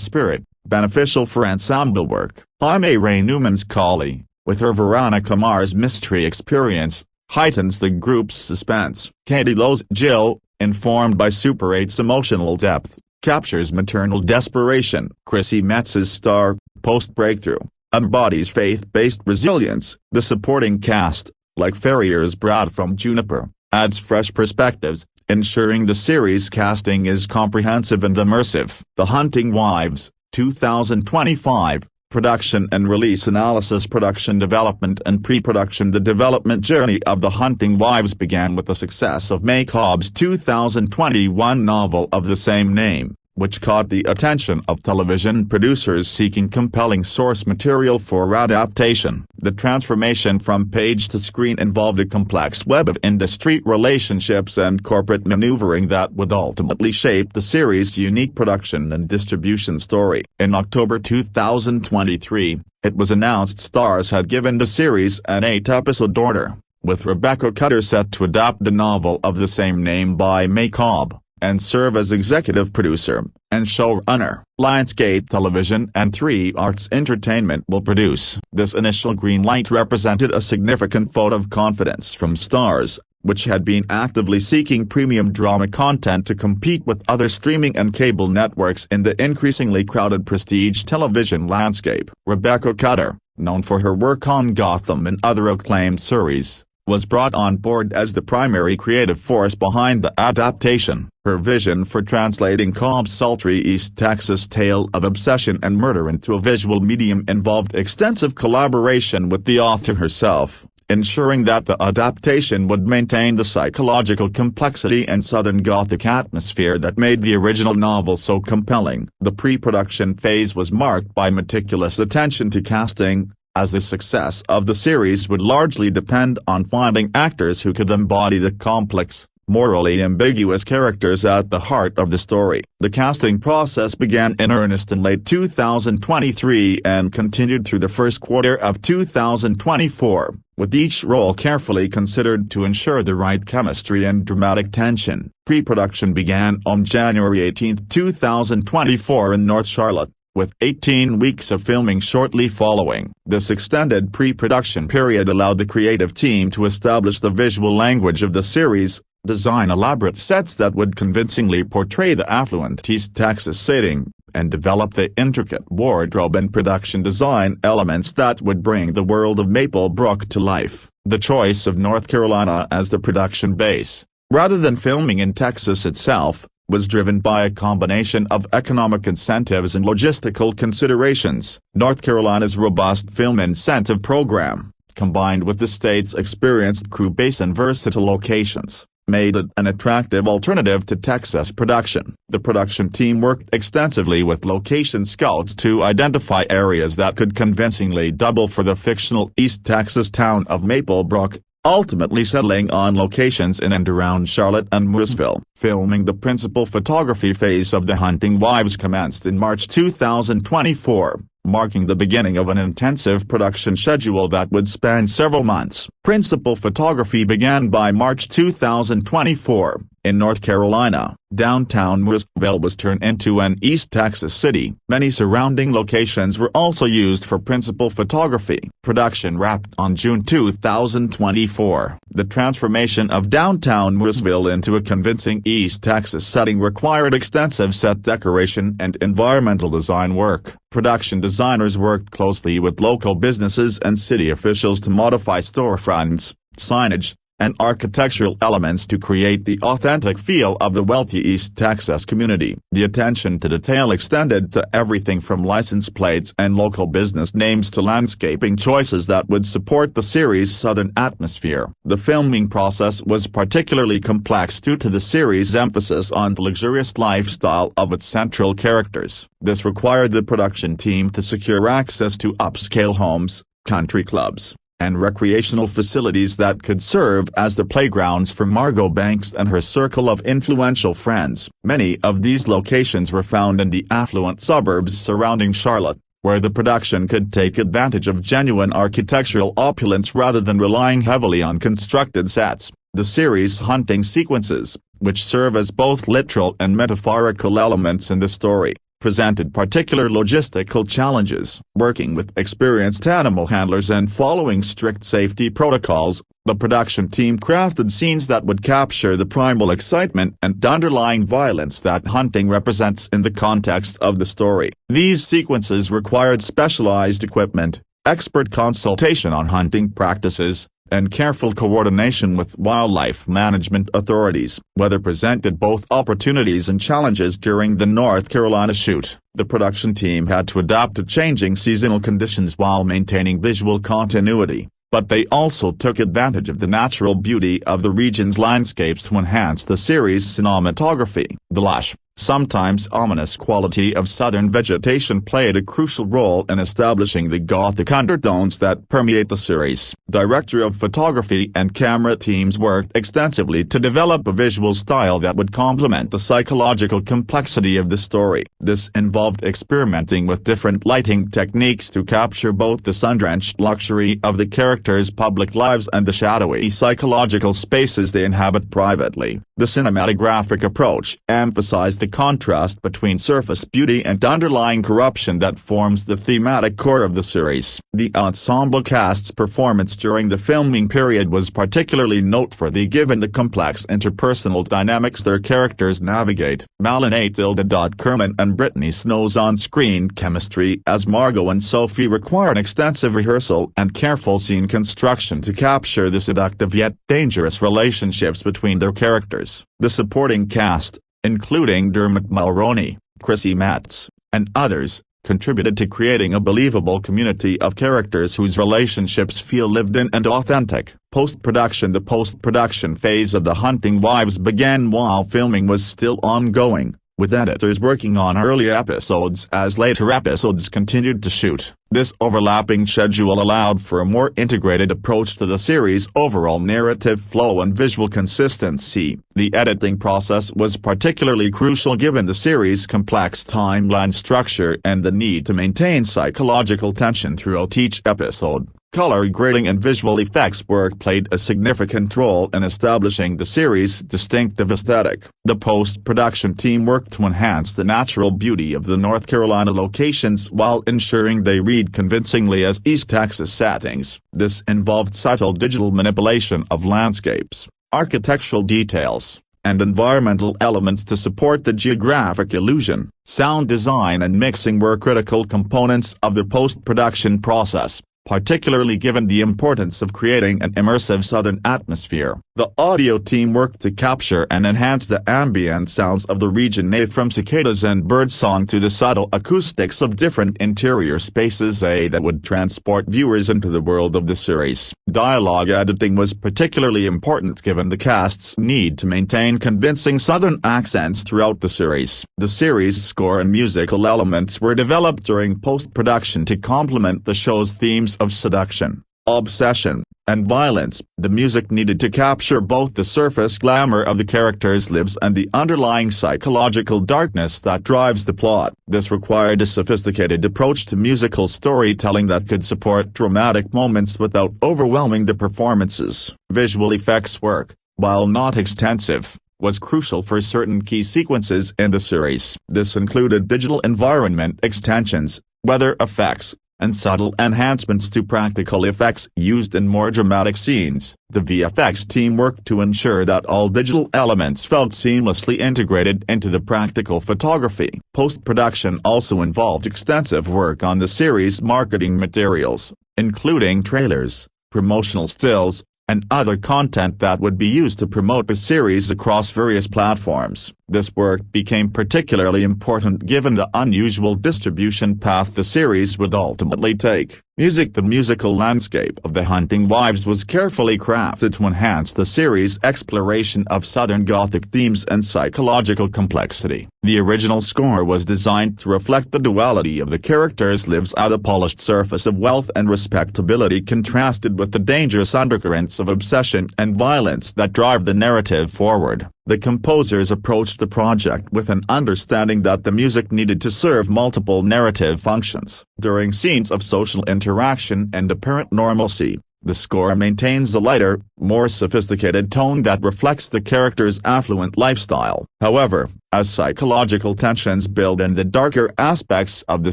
S4: spirit, beneficial for ensemble work. Jaime Ray Newman's Collie, with her Veronica Mars mystery experience, heightens the group's suspense. Katie Lowe's Jill, informed by Super 8's emotional depth, captures maternal desperation. Chrissy Metz's Star, post-breakthrough, embodies faith-based resilience. The supporting cast, like Ferrier's Brad from Juniper, adds fresh perspectives, ensuring the series' casting is comprehensive and immersive. The Hunting Wives, 2025, Production and Release Analysis. Production development and pre-production. The development journey of The Hunting Wives began with the success of May Cobb's 2021 novel of the same name, which caught the attention of television producers seeking compelling source material for adaptation. The transformation from page to screen involved a complex web of industry relationships and corporate maneuvering that would ultimately shape the series' unique production and distribution story. In October 2023, it was announced Starz had given the series an 8-episode order, with Rebecca Cutter set to adapt the novel of the same name by May Cobb, and serve as executive producer and showrunner. Lionsgate Television and 3 Arts Entertainment will produce. This initial green light represented a significant vote of confidence from Starz, which had been actively seeking premium drama content to compete with other streaming and cable networks in the increasingly crowded prestige television landscape. Rebecca Cutter, known for her work on Gotham and other acclaimed series, was brought on board as the primary creative force behind the adaptation. Her vision for translating Cobb's sultry East Texas tale of obsession and murder into a visual medium involved extensive collaboration with the author herself, ensuring that the adaptation would maintain the psychological complexity and Southern Gothic atmosphere that made the original novel so compelling. The pre-production phase was marked by meticulous attention to casting, as the success of the series would largely depend on finding actors who could embody the complex, morally ambiguous characters at the heart of the story. The casting process began in earnest in late 2023 and continued through the first quarter of 2024, with each role carefully considered to ensure the right chemistry and dramatic tension. Pre-production began on January 18, 2024 in North Charlotte, with 18 weeks of filming shortly following. This extended pre-production period allowed the creative team to establish the visual language of the series, design elaborate sets that would convincingly portray the affluent East Texas setting, and develop the intricate wardrobe and production design elements that would bring the world of Maplebrook to life. The choice of North Carolina as the production base, rather than filming in Texas itself, was driven by a combination of economic incentives and logistical considerations. North Carolina's robust film incentive program, combined with the state's experienced crew base and versatile locations, made it an attractive alternative to Texas production. The production team worked extensively with location scouts to identify areas that could convincingly double for the fictional East Texas town of Maplebrook, ultimately settling on locations in and around Charlotte and Mooresville. Filming the principal photography phase of The Hunting Wives commenced in March 2024, marking the beginning of an intensive production schedule that would span several months. Principal photography began by March 2024, in North Carolina. Downtown Mooresville was turned into an East Texas city. Many surrounding locations were also used for principal photography. Production wrapped on June 2024. The transformation of downtown Mooresville into a convincing East Texas setting required extensive set decoration and environmental design work. Production designers worked closely with local businesses and city officials to modify storefronts, signage, and architectural elements to create the authentic feel of the wealthy East Texas community. The attention to detail extended to everything from license plates and local business names to landscaping choices that would support the series' southern atmosphere. The filming process was particularly complex due to the series' emphasis on the luxurious lifestyle of its central characters. This required the production team to secure access to upscale homes, country clubs, and recreational facilities that could serve as the playgrounds for Margot Banks and her circle of influential friends. Many of these locations were found in the affluent suburbs surrounding Charlotte, where the production could take advantage of genuine architectural opulence rather than relying heavily on constructed sets. The series' hunting sequences, which serve as both literal and metaphorical elements in the story, presented particular logistical challenges. Working with experienced animal handlers and following strict safety protocols, the production team crafted scenes that would capture the primal excitement and underlying violence that hunting represents in the context of the story. These sequences required specialized equipment, expert consultation on hunting practices, and careful coordination with wildlife management authorities. Weather presented both opportunities and challenges during the North Carolina shoot. The production team had to adapt to changing seasonal conditions while maintaining visual continuity, but they also took advantage of the natural beauty of the region's landscapes to enhance the series' cinematography. The lush, sometimes ominous quality of southern vegetation played a crucial role in establishing the gothic undertones that permeate the series. Director of photography and camera teams worked extensively to develop a visual style that would complement the psychological complexity of the story. This involved experimenting with different lighting techniques to capture both the sun-drenched luxury of the characters' public lives and the shadowy psychological spaces they inhabit privately. The cinematographic approach emphasized the contrast between surface beauty and underlying corruption that forms the thematic core of the series. The ensemble cast's performance during the filming period was particularly noteworthy given the complex interpersonal dynamics their characters navigate. Malin Åkerman and Brittany Snow's on-screen chemistry as Margot and Sophie required extensive rehearsal and careful scene construction to capture the seductive yet dangerous relationships between their characters. The supporting cast, including Dermot Mulroney, Chrissy Metz, and others, contributed to creating a believable community of characters whose relationships feel lived in and authentic. Post-production. The post-production phase of The Hunting Wives began while filming was still ongoing, with editors working on early episodes as later episodes continued to shoot. This overlapping schedule allowed for a more integrated approach to the series' overall narrative flow and visual consistency. The editing process was particularly crucial given the series' complex timeline structure and the need to maintain psychological tension throughout each episode. Color grading and visual effects work played a significant role in establishing the series' distinctive aesthetic. The post-production team worked to enhance the natural beauty of the North Carolina locations while ensuring they read convincingly as East Texas settings. This involved subtle digital manipulation of landscapes, architectural details, and environmental elements to support the geographic illusion. Sound design and mixing were critical components of the post-production process, particularly given the importance of creating an immersive southern atmosphere. The audio team worked to capture and enhance the ambient sounds of the region, from cicadas and birdsong to the subtle acoustics of different interior spaces that would transport viewers into the world of the series. Dialogue editing was particularly important given the cast's need to maintain convincing southern accents throughout the series. The series' score and musical elements were developed during post-production to complement the show's themes of seduction, obsession, and violence. The music needed to capture both the surface glamour of the characters' lives and the underlying psychological darkness that drives the plot. This required a sophisticated approach to musical storytelling that could support dramatic moments without overwhelming the performances. Visual effects work, while not extensive, was crucial for certain key sequences in the series. This included digital environment extensions, weather effects, and subtle enhancements to practical effects used in more dramatic scenes. The VFX team worked to ensure that all digital elements felt seamlessly integrated into the practical photography. Post-production also involved extensive work on the series' marketing materials, including trailers, promotional stills, and other content that would be used to promote the series across various platforms. This work became particularly important given the unusual distribution path the series would ultimately take. Music. The musical landscape of The Hunting Wives was carefully crafted to enhance the series' exploration of Southern Gothic themes and psychological complexity. The original score was designed to reflect the duality of the characters' lives, the polished surface of wealth and respectability contrasted with the dangerous undercurrents of obsession and violence that drive the narrative forward. The composers approached the project with an understanding that the music needed to serve multiple narrative functions. During scenes of social interaction and apparent normalcy, the score maintains a lighter, more sophisticated tone that reflects the character's affluent lifestyle. However, as psychological tensions build and the darker aspects of the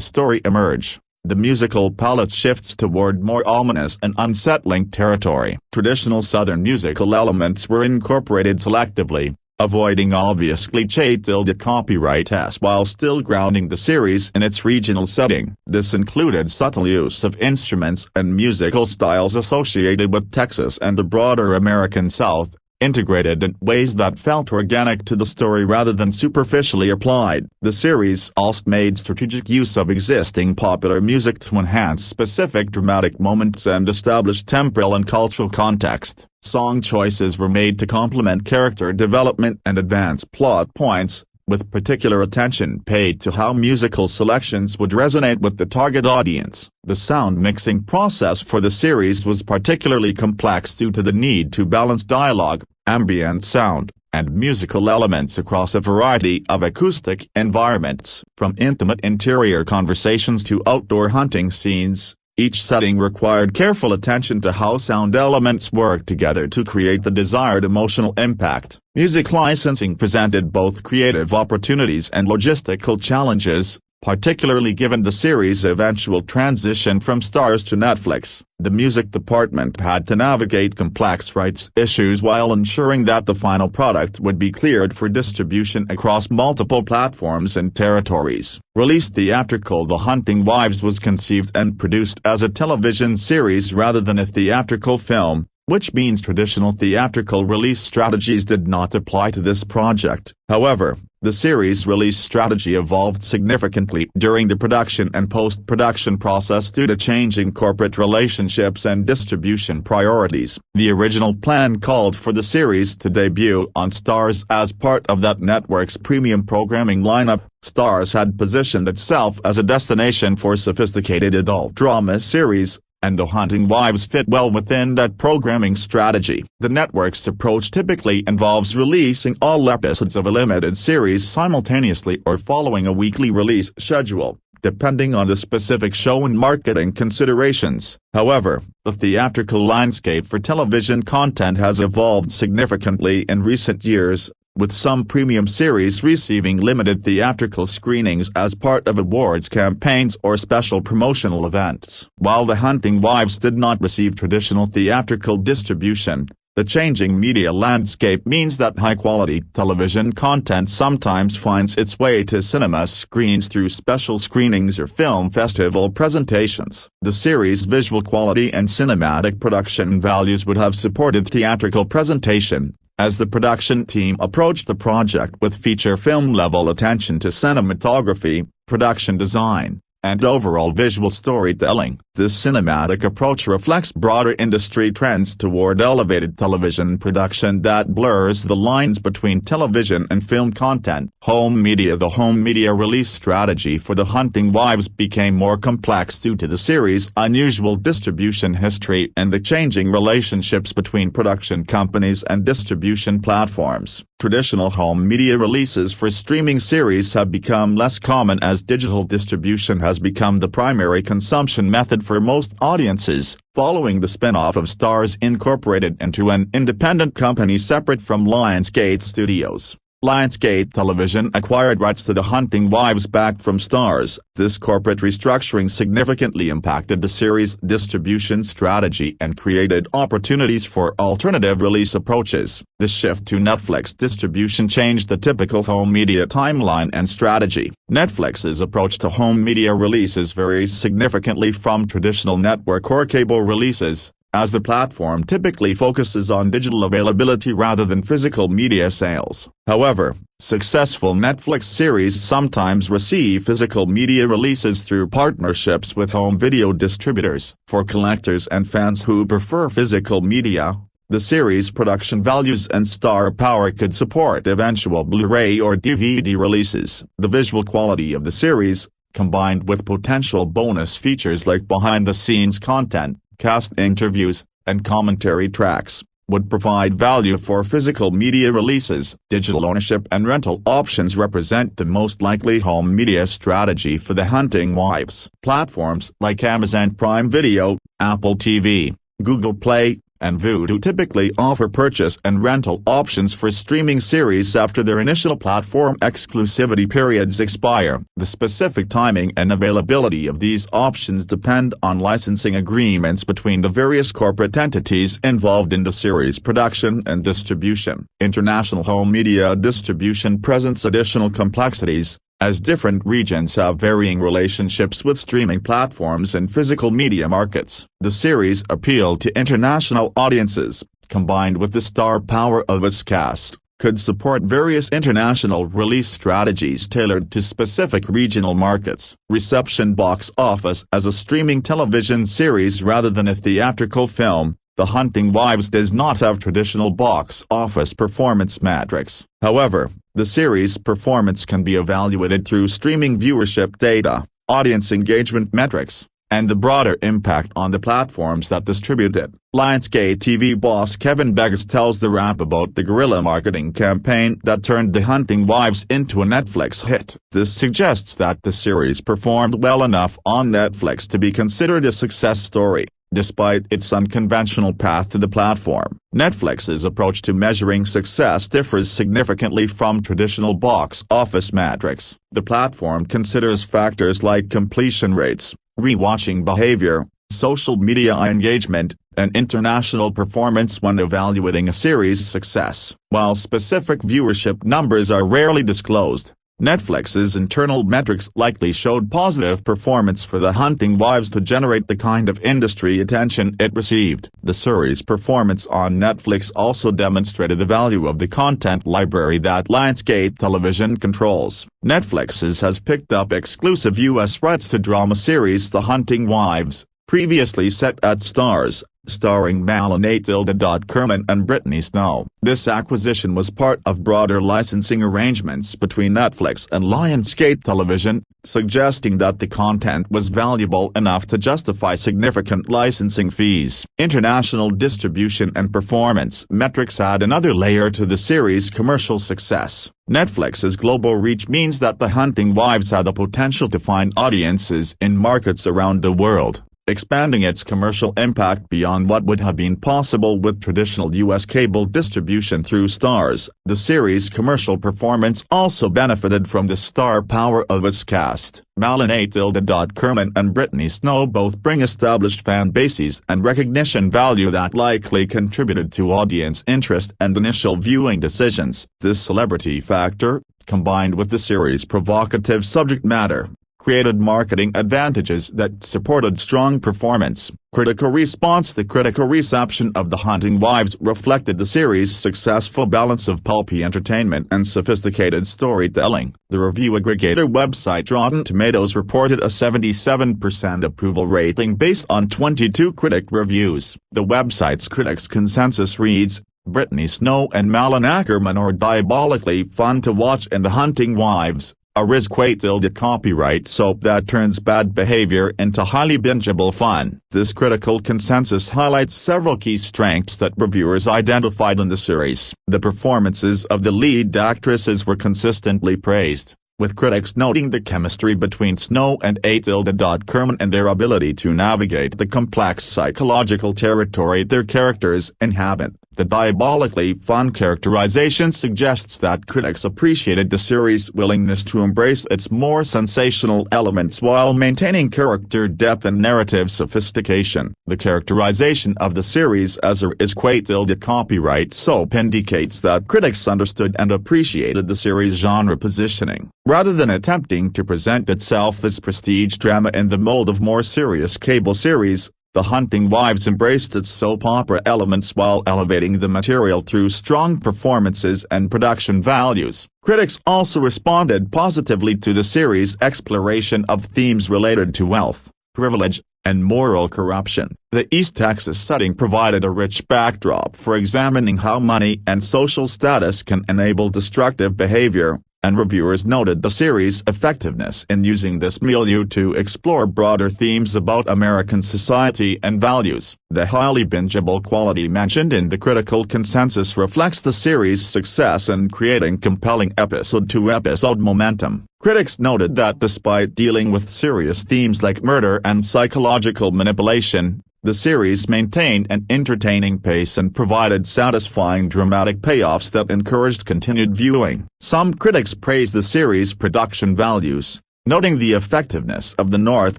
S4: story emerge, the musical palette shifts toward more ominous and unsettling territory. Traditional Southern musical elements were incorporated selectively, avoiding obvious cliché copyright while still grounding the series in its regional setting. This included subtle use of instruments and musical styles associated with Texas and the broader American South, integrated in ways that felt organic to the story rather than superficially applied. The series also made strategic use of existing popular music to enhance specific dramatic moments and establish temporal and cultural context. Song choices were made to complement character development and advance plot points, with particular attention paid to how musical selections would resonate with the target audience. The sound mixing process for the series was particularly complex due to the need to balance dialogue, ambient sound, and musical elements across a variety of acoustic environments. From intimate interior conversations to outdoor hunting scenes, each setting required careful attention to how sound elements work together to create the desired emotional impact. Music licensing presented both creative opportunities and logistical challenges, particularly given the series' eventual transition from Starz to Netflix. The music department had to navigate complex rights issues while ensuring that the final product would be cleared for distribution across multiple platforms and territories. Released theatrical, The Hunting Wives was conceived and produced as a television series rather than a theatrical film, which means traditional theatrical release strategies did not apply to this project. However, The series' release strategy evolved significantly during the production and post-production process due to changing corporate relationships and distribution priorities. The original plan called for the series to debut on Starz as part of that network's premium programming lineup. Starz had positioned itself as a destination for sophisticated adult drama series, and The Hunting Wives fit well within that programming strategy. The network's approach typically involves releasing all episodes of a limited series simultaneously or following a weekly release schedule, depending on the specific show and marketing considerations. However, the theatrical landscape for television content has evolved significantly in recent years, with some premium series receiving limited theatrical screenings as part of awards campaigns or special promotional events. While The Hunting Wives did not receive traditional theatrical distribution, the changing media landscape means that high-quality television content sometimes finds its way to cinema screens through special screenings or film festival presentations. The series' visual quality and cinematic production values would have supported theatrical presentation, as the production team approached the project with feature film-level attention to cinematography, production design, and overall visual storytelling. This cinematic approach reflects broader industry trends toward elevated television production that blurs the lines between television and film content. Home media. The home media release strategy for The Hunting Wives became more complex due to the series' unusual distribution history and the changing relationships between production companies and distribution platforms. Traditional home media releases for streaming series have become less common as digital distribution has become the primary consumption method for most audiences, following the spin-off of Starz incorporated into an independent company separate from Lionsgate Studios. Lionsgate Television acquired rights to The Hunting Wives back from Starz. This corporate restructuring significantly impacted the series' distribution strategy and created opportunities for alternative release approaches. The shift to Netflix distribution changed the typical home media timeline and strategy. Netflix's approach to home media releases varies significantly from traditional network or cable releases, as the platform typically focuses on digital availability rather than physical media sales. However, successful Netflix series sometimes receive physical media releases through partnerships with home video distributors. For collectors and fans who prefer physical media, the series' production values and star power could support eventual Blu-ray or DVD releases. The visual quality of the series, combined with potential bonus features like behind-the-scenes content, cast interviews, and commentary tracks, would provide value for physical media releases. Digital ownership and rental options represent the most likely home media strategy for The Hunting Wives. Platforms like Amazon Prime Video, Apple TV, Google Play, and Vudu typically offer purchase and rental options for streaming series after their initial platform exclusivity periods expire. The specific timing and availability of these options depend on licensing agreements between the various corporate entities involved in the series production and distribution. International home media distribution presents additional complexities, as different regions have varying relationships with streaming platforms and physical media markets. The series appeal to international audiences, combined with the star power of its cast, could support various international release strategies tailored to specific regional markets. Reception. Box office. As a streaming television series rather than a theatrical film, The Hunting Wives does not have traditional box office performance metrics. However, the series' performance can be evaluated through streaming viewership data, audience engagement metrics, and the broader impact on the platforms that distribute it. Lionsgate TV boss Kevin Beggs tells The Wrap about the guerrilla marketing campaign that turned The Hunting Wives into a Netflix hit. This suggests that the series performed well enough on Netflix to be considered a success story, despite its unconventional path to the platform. Netflix's approach to measuring success differs significantly from traditional box office metrics. The platform considers factors like completion rates, rewatching behavior, social media engagement, and international performance when evaluating a series' success. While specific viewership numbers are rarely disclosed, Netflix's internal metrics likely showed positive performance for The Hunting Wives to generate the kind of industry attention it received. The series' performance on Netflix also demonstrated the value of the content library that Lionsgate Television controls. Netflix has picked up exclusive U.S. rights to drama series The Hunting Wives, previously set at Starz, starring Malin Åkerman and Brittany Snow. This acquisition was part of broader licensing arrangements between Netflix and Lionsgate Television, suggesting that the content was valuable enough to justify significant licensing fees. International distribution and performance metrics add another layer to the series' commercial success. Netflix's global reach means that The Hunting Wives had the potential to find audiences in markets around the world, expanding its commercial impact beyond what would have been possible with traditional U.S. cable distribution through Starz. The series' commercial performance also benefited from the star power of its cast. Malin Åkerman and Brittany Snow both bring established fan bases and recognition value that likely contributed to audience interest and initial viewing decisions. This celebrity factor, combined with the series' provocative subject matter, created marketing advantages that supported strong performance. Critical response. The critical reception of The Hunting Wives reflected the series' successful balance of pulpy entertainment and sophisticated storytelling. The review aggregator website Rotten Tomatoes reported a 77% approval rating based on 22 critic reviews. The website's critics' consensus reads, "Brittany Snow and Malin Akerman are diabolically fun to watch in The Hunting Wives, a risk-weighted copyright soap that turns bad behavior into highly bingeable fun." This critical consensus highlights several key strengths that reviewers identified in the series. The performances of the lead actresses were consistently praised, with critics noting the chemistry between Snow and Åkerman and their ability to navigate the complex psychological territory their characters inhabit. The diabolically fun characterization suggests that critics appreciated the series' willingness to embrace its more sensational elements while maintaining character depth and narrative sophistication. The characterization of the series as a risk-weighted copyright soap indicates that critics understood and appreciated the series' genre positioning. Rather than attempting to present itself as prestige drama in the mold of more serious cable series, The Hunting Wives embraced its soap opera elements while elevating the material through strong performances and production values. Critics also responded positively to the series' exploration of themes related to wealth, privilege, and moral corruption. The East Texas setting provided a rich backdrop for examining how money and social status can enable destructive behavior, and reviewers noted the series' effectiveness in using this milieu to explore broader themes about American society and values. The highly bingeable quality mentioned in the critical consensus reflects the series' success in creating compelling episode-to-episode momentum. Critics noted that despite dealing with serious themes like murder and psychological manipulation, the series maintained an entertaining pace and provided satisfying dramatic payoffs that encouraged continued viewing. Some critics praised the series' production values, noting the effectiveness of the North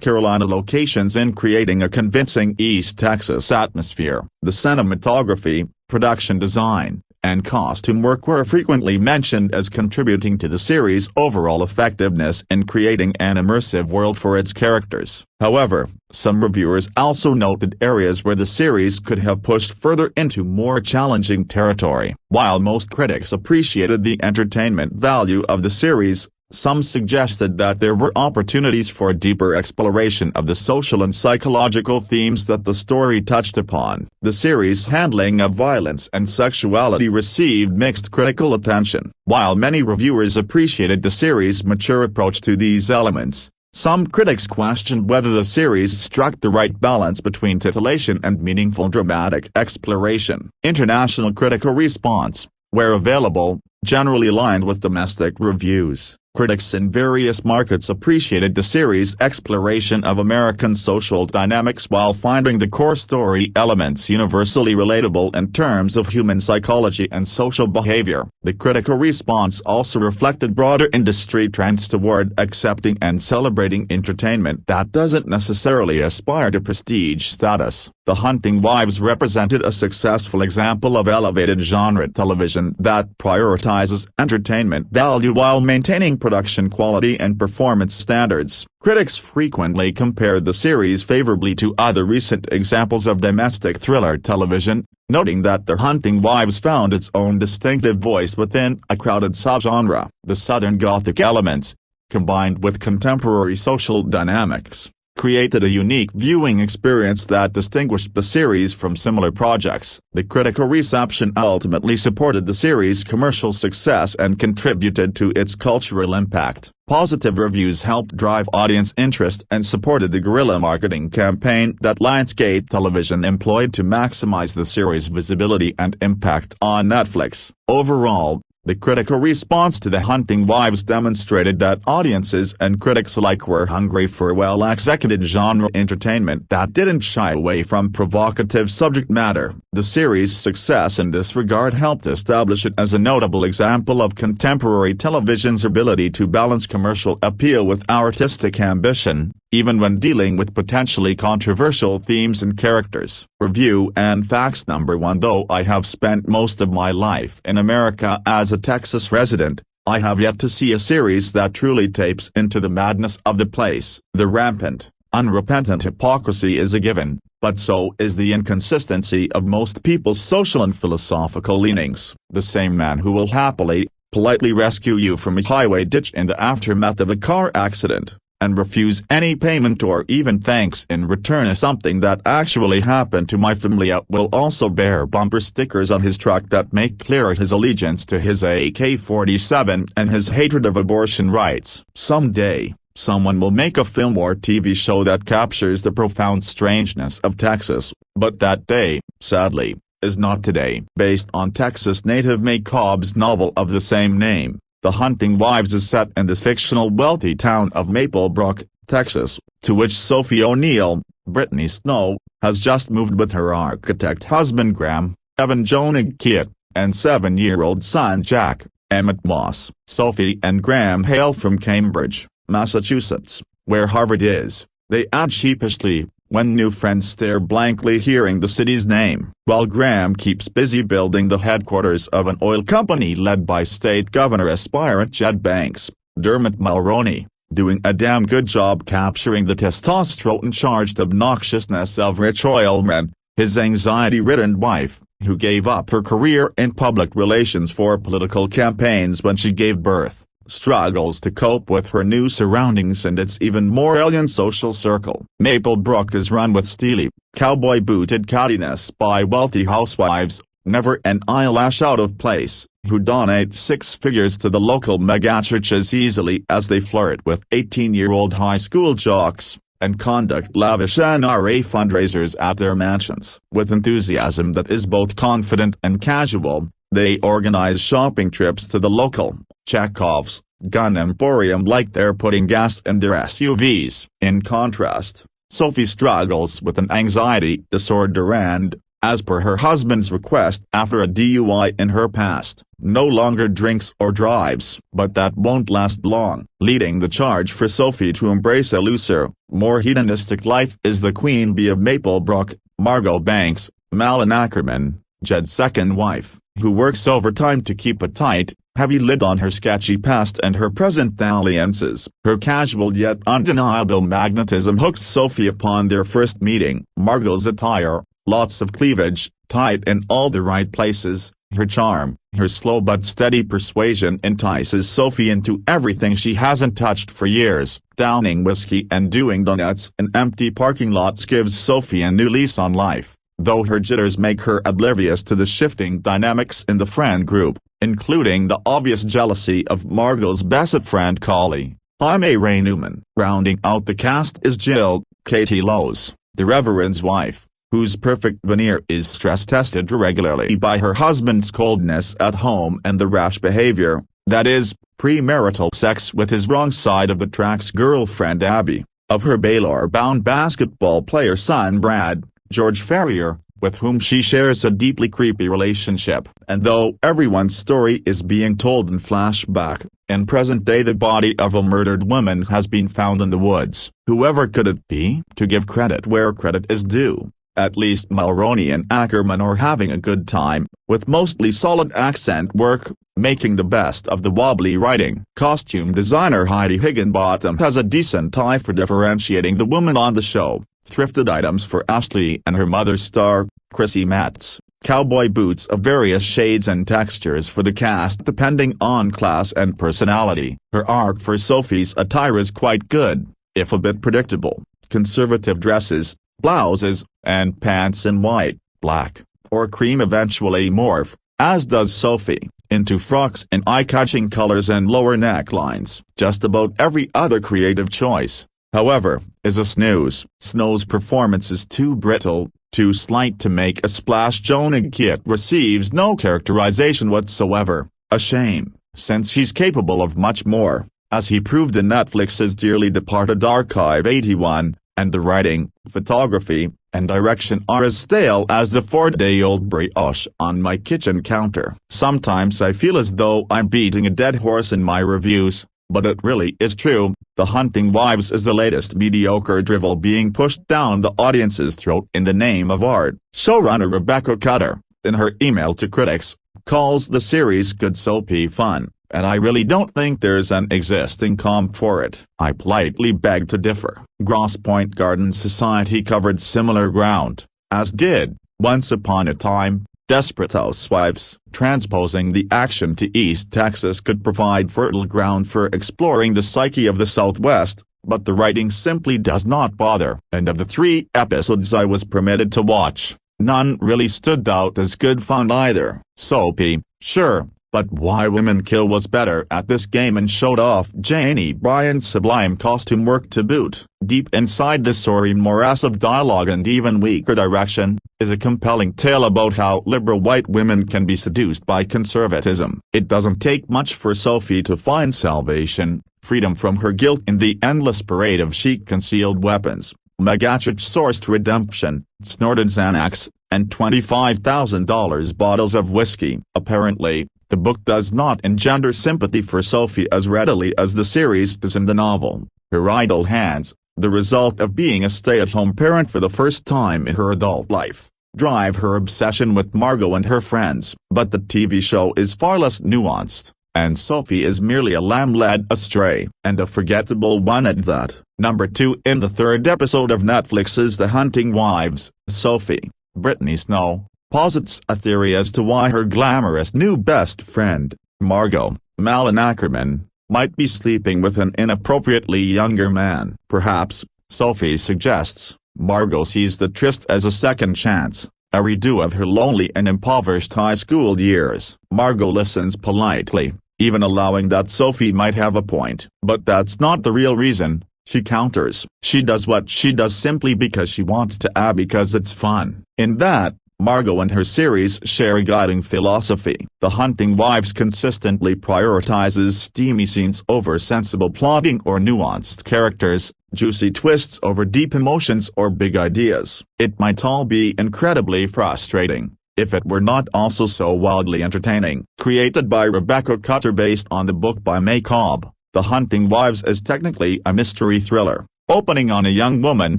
S4: Carolina locations in creating a convincing East Texas atmosphere. The cinematography, production design, and costume work were frequently mentioned as contributing to the series' overall effectiveness in creating an immersive world for its characters. However, some reviewers also noted areas where the series could have pushed further into more challenging territory. While most critics appreciated the entertainment value of the series, some suggested that there were opportunities for deeper exploration of the social and psychological themes that the story touched upon. The series' handling of violence and sexuality received mixed critical attention. While many reviewers appreciated the series' mature approach to these elements, some critics questioned whether the series struck the right balance between titillation and meaningful dramatic exploration. International critical response, where available, generally aligned with domestic reviews. Critics in various markets appreciated the series' exploration of American social dynamics while finding the core story elements universally relatable in terms of human psychology and social behavior. The critical response also reflected broader industry trends toward accepting and celebrating entertainment that doesn't necessarily aspire to prestige status. The Hunting Wives represented a successful example of elevated genre television that prioritizes entertainment value while maintaining production quality and performance standards. Critics frequently compared the series favorably to other recent examples of domestic thriller television, noting that The Hunting Wives found its own distinctive voice within a crowded subgenre. The Southern Gothic elements, combined with contemporary social dynamics, created a unique viewing experience that distinguished the series from similar projects. The critical reception ultimately supported the series' commercial success and contributed to its cultural impact. Positive reviews helped drive audience interest and supported the guerrilla marketing campaign that Lionsgate Television employed to maximize the series' visibility and impact on Netflix. Overall, the critical response to The Hunting Wives demonstrated that audiences and critics alike were hungry for well-executed genre entertainment that didn't shy away from provocative subject matter. The series' success in this regard helped establish it as a notable example of contemporary television's ability to balance commercial appeal with artistic ambition, even when dealing with potentially controversial themes and characters. Review and facts. Number 1. Though I have spent most of my life in America as a Texas resident, I have yet to see a series that truly taps into the madness of the place. The rampant, unrepentant hypocrisy is a given, but so is the inconsistency of most people's social and philosophical leanings. The same man who will happily, politely rescue you from a highway ditch in the aftermath of a car accident, and refuse any payment or even thanks in return is something that actually happened to my family, will also bear bumper stickers on his truck that make clear his allegiance to his AK-47 and his hatred of abortion rights. Someday, someone will make a film or TV show that captures the profound strangeness of Texas, but that day, sadly, is not today. Based on Texas native May Cobb's novel of the same name, The Hunting Wives is set in the fictional wealthy town of Maplebrook, Texas, to which Sophie O'Neill, Brittany Snow, has just moved with her architect husband Graham, Evan Jonig Kit, and 7-year-old son Jack, Emmett Moss. Sophie and Graham hail from Cambridge, Massachusetts, where Harvard is, they add sheepishly, when new friends stare blankly hearing the city's name. While Graham keeps busy building the headquarters of an oil company led by state governor aspirant Jed Banks, Dermot Mulroney, doing a damn good job capturing the testosterone-charged obnoxiousness of rich oilmen, his anxiety-ridden wife, who gave up her career in public relations for political campaigns when she gave birth, struggles to cope with her new surroundings and its even more alien social circle. Maplebrook is run with steely, cowboy-booted cattiness by wealthy housewives, never an eyelash out of place, who donate six figures to the local megachurches easily as they flirt with 18-year-old high school jocks, and conduct lavish NRA fundraisers at their mansions. With enthusiasm that is both confident and casual, they organize shopping trips to the local Chekhov's gun emporium like they're putting gas in their SUVs. In contrast, Sophie struggles with an anxiety disorder and, as per her husband's request after a DUI in her past, no longer drinks or drives. But that won't last long. Leading the charge for Sophie to embrace a looser, more hedonistic life is the queen bee of Maplebrook, Margot Banks, Malin Akerman, Jed's second wife, who works overtime to keep a tight, heavy lid on her sketchy past and her present dalliances. Her casual yet undeniable magnetism hooks Sophie upon their first meeting. Margot's attire, lots of cleavage, tight in all the right places, her charm, her slow but steady persuasion entices Sophie into everything she hasn't touched for years. Downing whiskey and doing donuts in empty parking lots gives Sophie a new lease on life, though her jitters make her oblivious to the shifting dynamics in the friend group, including the obvious jealousy of Margot's best friend Collie, Jaime Ray Newman. Rounding out the cast is Jill, Katie Lowe's, the Reverend's wife, whose perfect veneer is stress-tested regularly by her husband's coldness at home and the rash behavior, that is, premarital sex with his wrong side of the track's girlfriend Abby, of her Baylor-bound basketball player son Brad, George Ferrier, with whom she shares a deeply creepy relationship. And though everyone's story is being told in flashback, in present day the body of a murdered woman has been found in the woods. Whoever could it be? To give credit where credit is due, At least Malin and Akerman are having a good time, with mostly solid accent work, making the best of the wobbly writing. Costume designer Heidi Higginbottom has a decent eye for differentiating the women on the show, thrifted items for Ashley and her mother star, Chrissy Metz, cowboy boots of various shades and textures for the cast depending on class and personality. Her arc for Sophie's attire is quite good, if a bit predictable: conservative dresses, blouses, and pants in white, black, or cream eventually morph, as does Sophie, into frocks in eye-catching colors and lower necklines. Just about every other creative choice, however, is a snooze. Snow's performance is too brittle, too slight to make a splash. Jonah Kit receives no characterization whatsoever, a shame, since he's capable of much more, as he proved in Netflix's dearly departed Archive 81, and the writing, photography, and direction are as stale as the 4-day-old brioche on my kitchen counter. Sometimes I feel as though I'm beating a dead horse in my reviews, but it really is true. The Hunting Wives is the latest mediocre drivel being pushed down the audience's throat in the name of art. Showrunner Rebecca Cutter, in her email to critics, calls the series good soapy fun, and I really don't think there's an existing comp for it. I politely beg to differ. Grosse Pointe Garden Society covered similar ground, as did, Once Upon a Time, Desperate Housewives. Transposing the action to East Texas could provide fertile ground for exploring the psyche of the Southwest, but the writing simply does not bother. And of the 3 episodes I was permitted to watch, none really stood out as good fun either. Soapy, sure, but Why Women Kill was better at this game and showed off Janie Bryant's sublime costume work to boot. Deep inside this sorry morass of dialogue and even weaker direction, is a compelling tale about how liberal white women can be seduced by conservatism. It doesn't take much for Sophie to find salvation, freedom from her guilt in the endless parade of chic concealed weapons, megatrich-sourced redemption, snorted Xanax, and $25,000 bottles of whiskey. Apparently, the book does not engender sympathy for Sophie as readily as the series does in the novel. Her idle hands, the result of being a stay-at-home parent for the first time in her adult life, drive her obsession with Margot and her friends. But the TV show is far less nuanced, and Sophie is merely a lamb led astray, and a forgettable one at that. Number 2 in the 3rd episode of Netflix's The Hunting Wives, Sophie, Brittany Snow, posits a theory as to why her glamorous new best friend, Margot, Malin Akerman, might be sleeping with an inappropriately younger man. Perhaps, Sophie suggests, Margot sees the tryst as a second chance, a redo of her lonely and impoverished high school years. Margot listens politely, even allowing that Sophie might have a point. But that's not the real reason, she counters. She does what she does simply because she wants to, because it's fun. In that, Margot and her series share a guiding philosophy. The Hunting Wives consistently prioritizes steamy scenes over sensible plotting or nuanced characters, juicy twists over deep emotions or big ideas. It might all be incredibly frustrating, if it were not also so wildly entertaining. Created by Rebecca Cutter based on the book by May Cobb, The Hunting Wives is technically a mystery thriller, opening on a young woman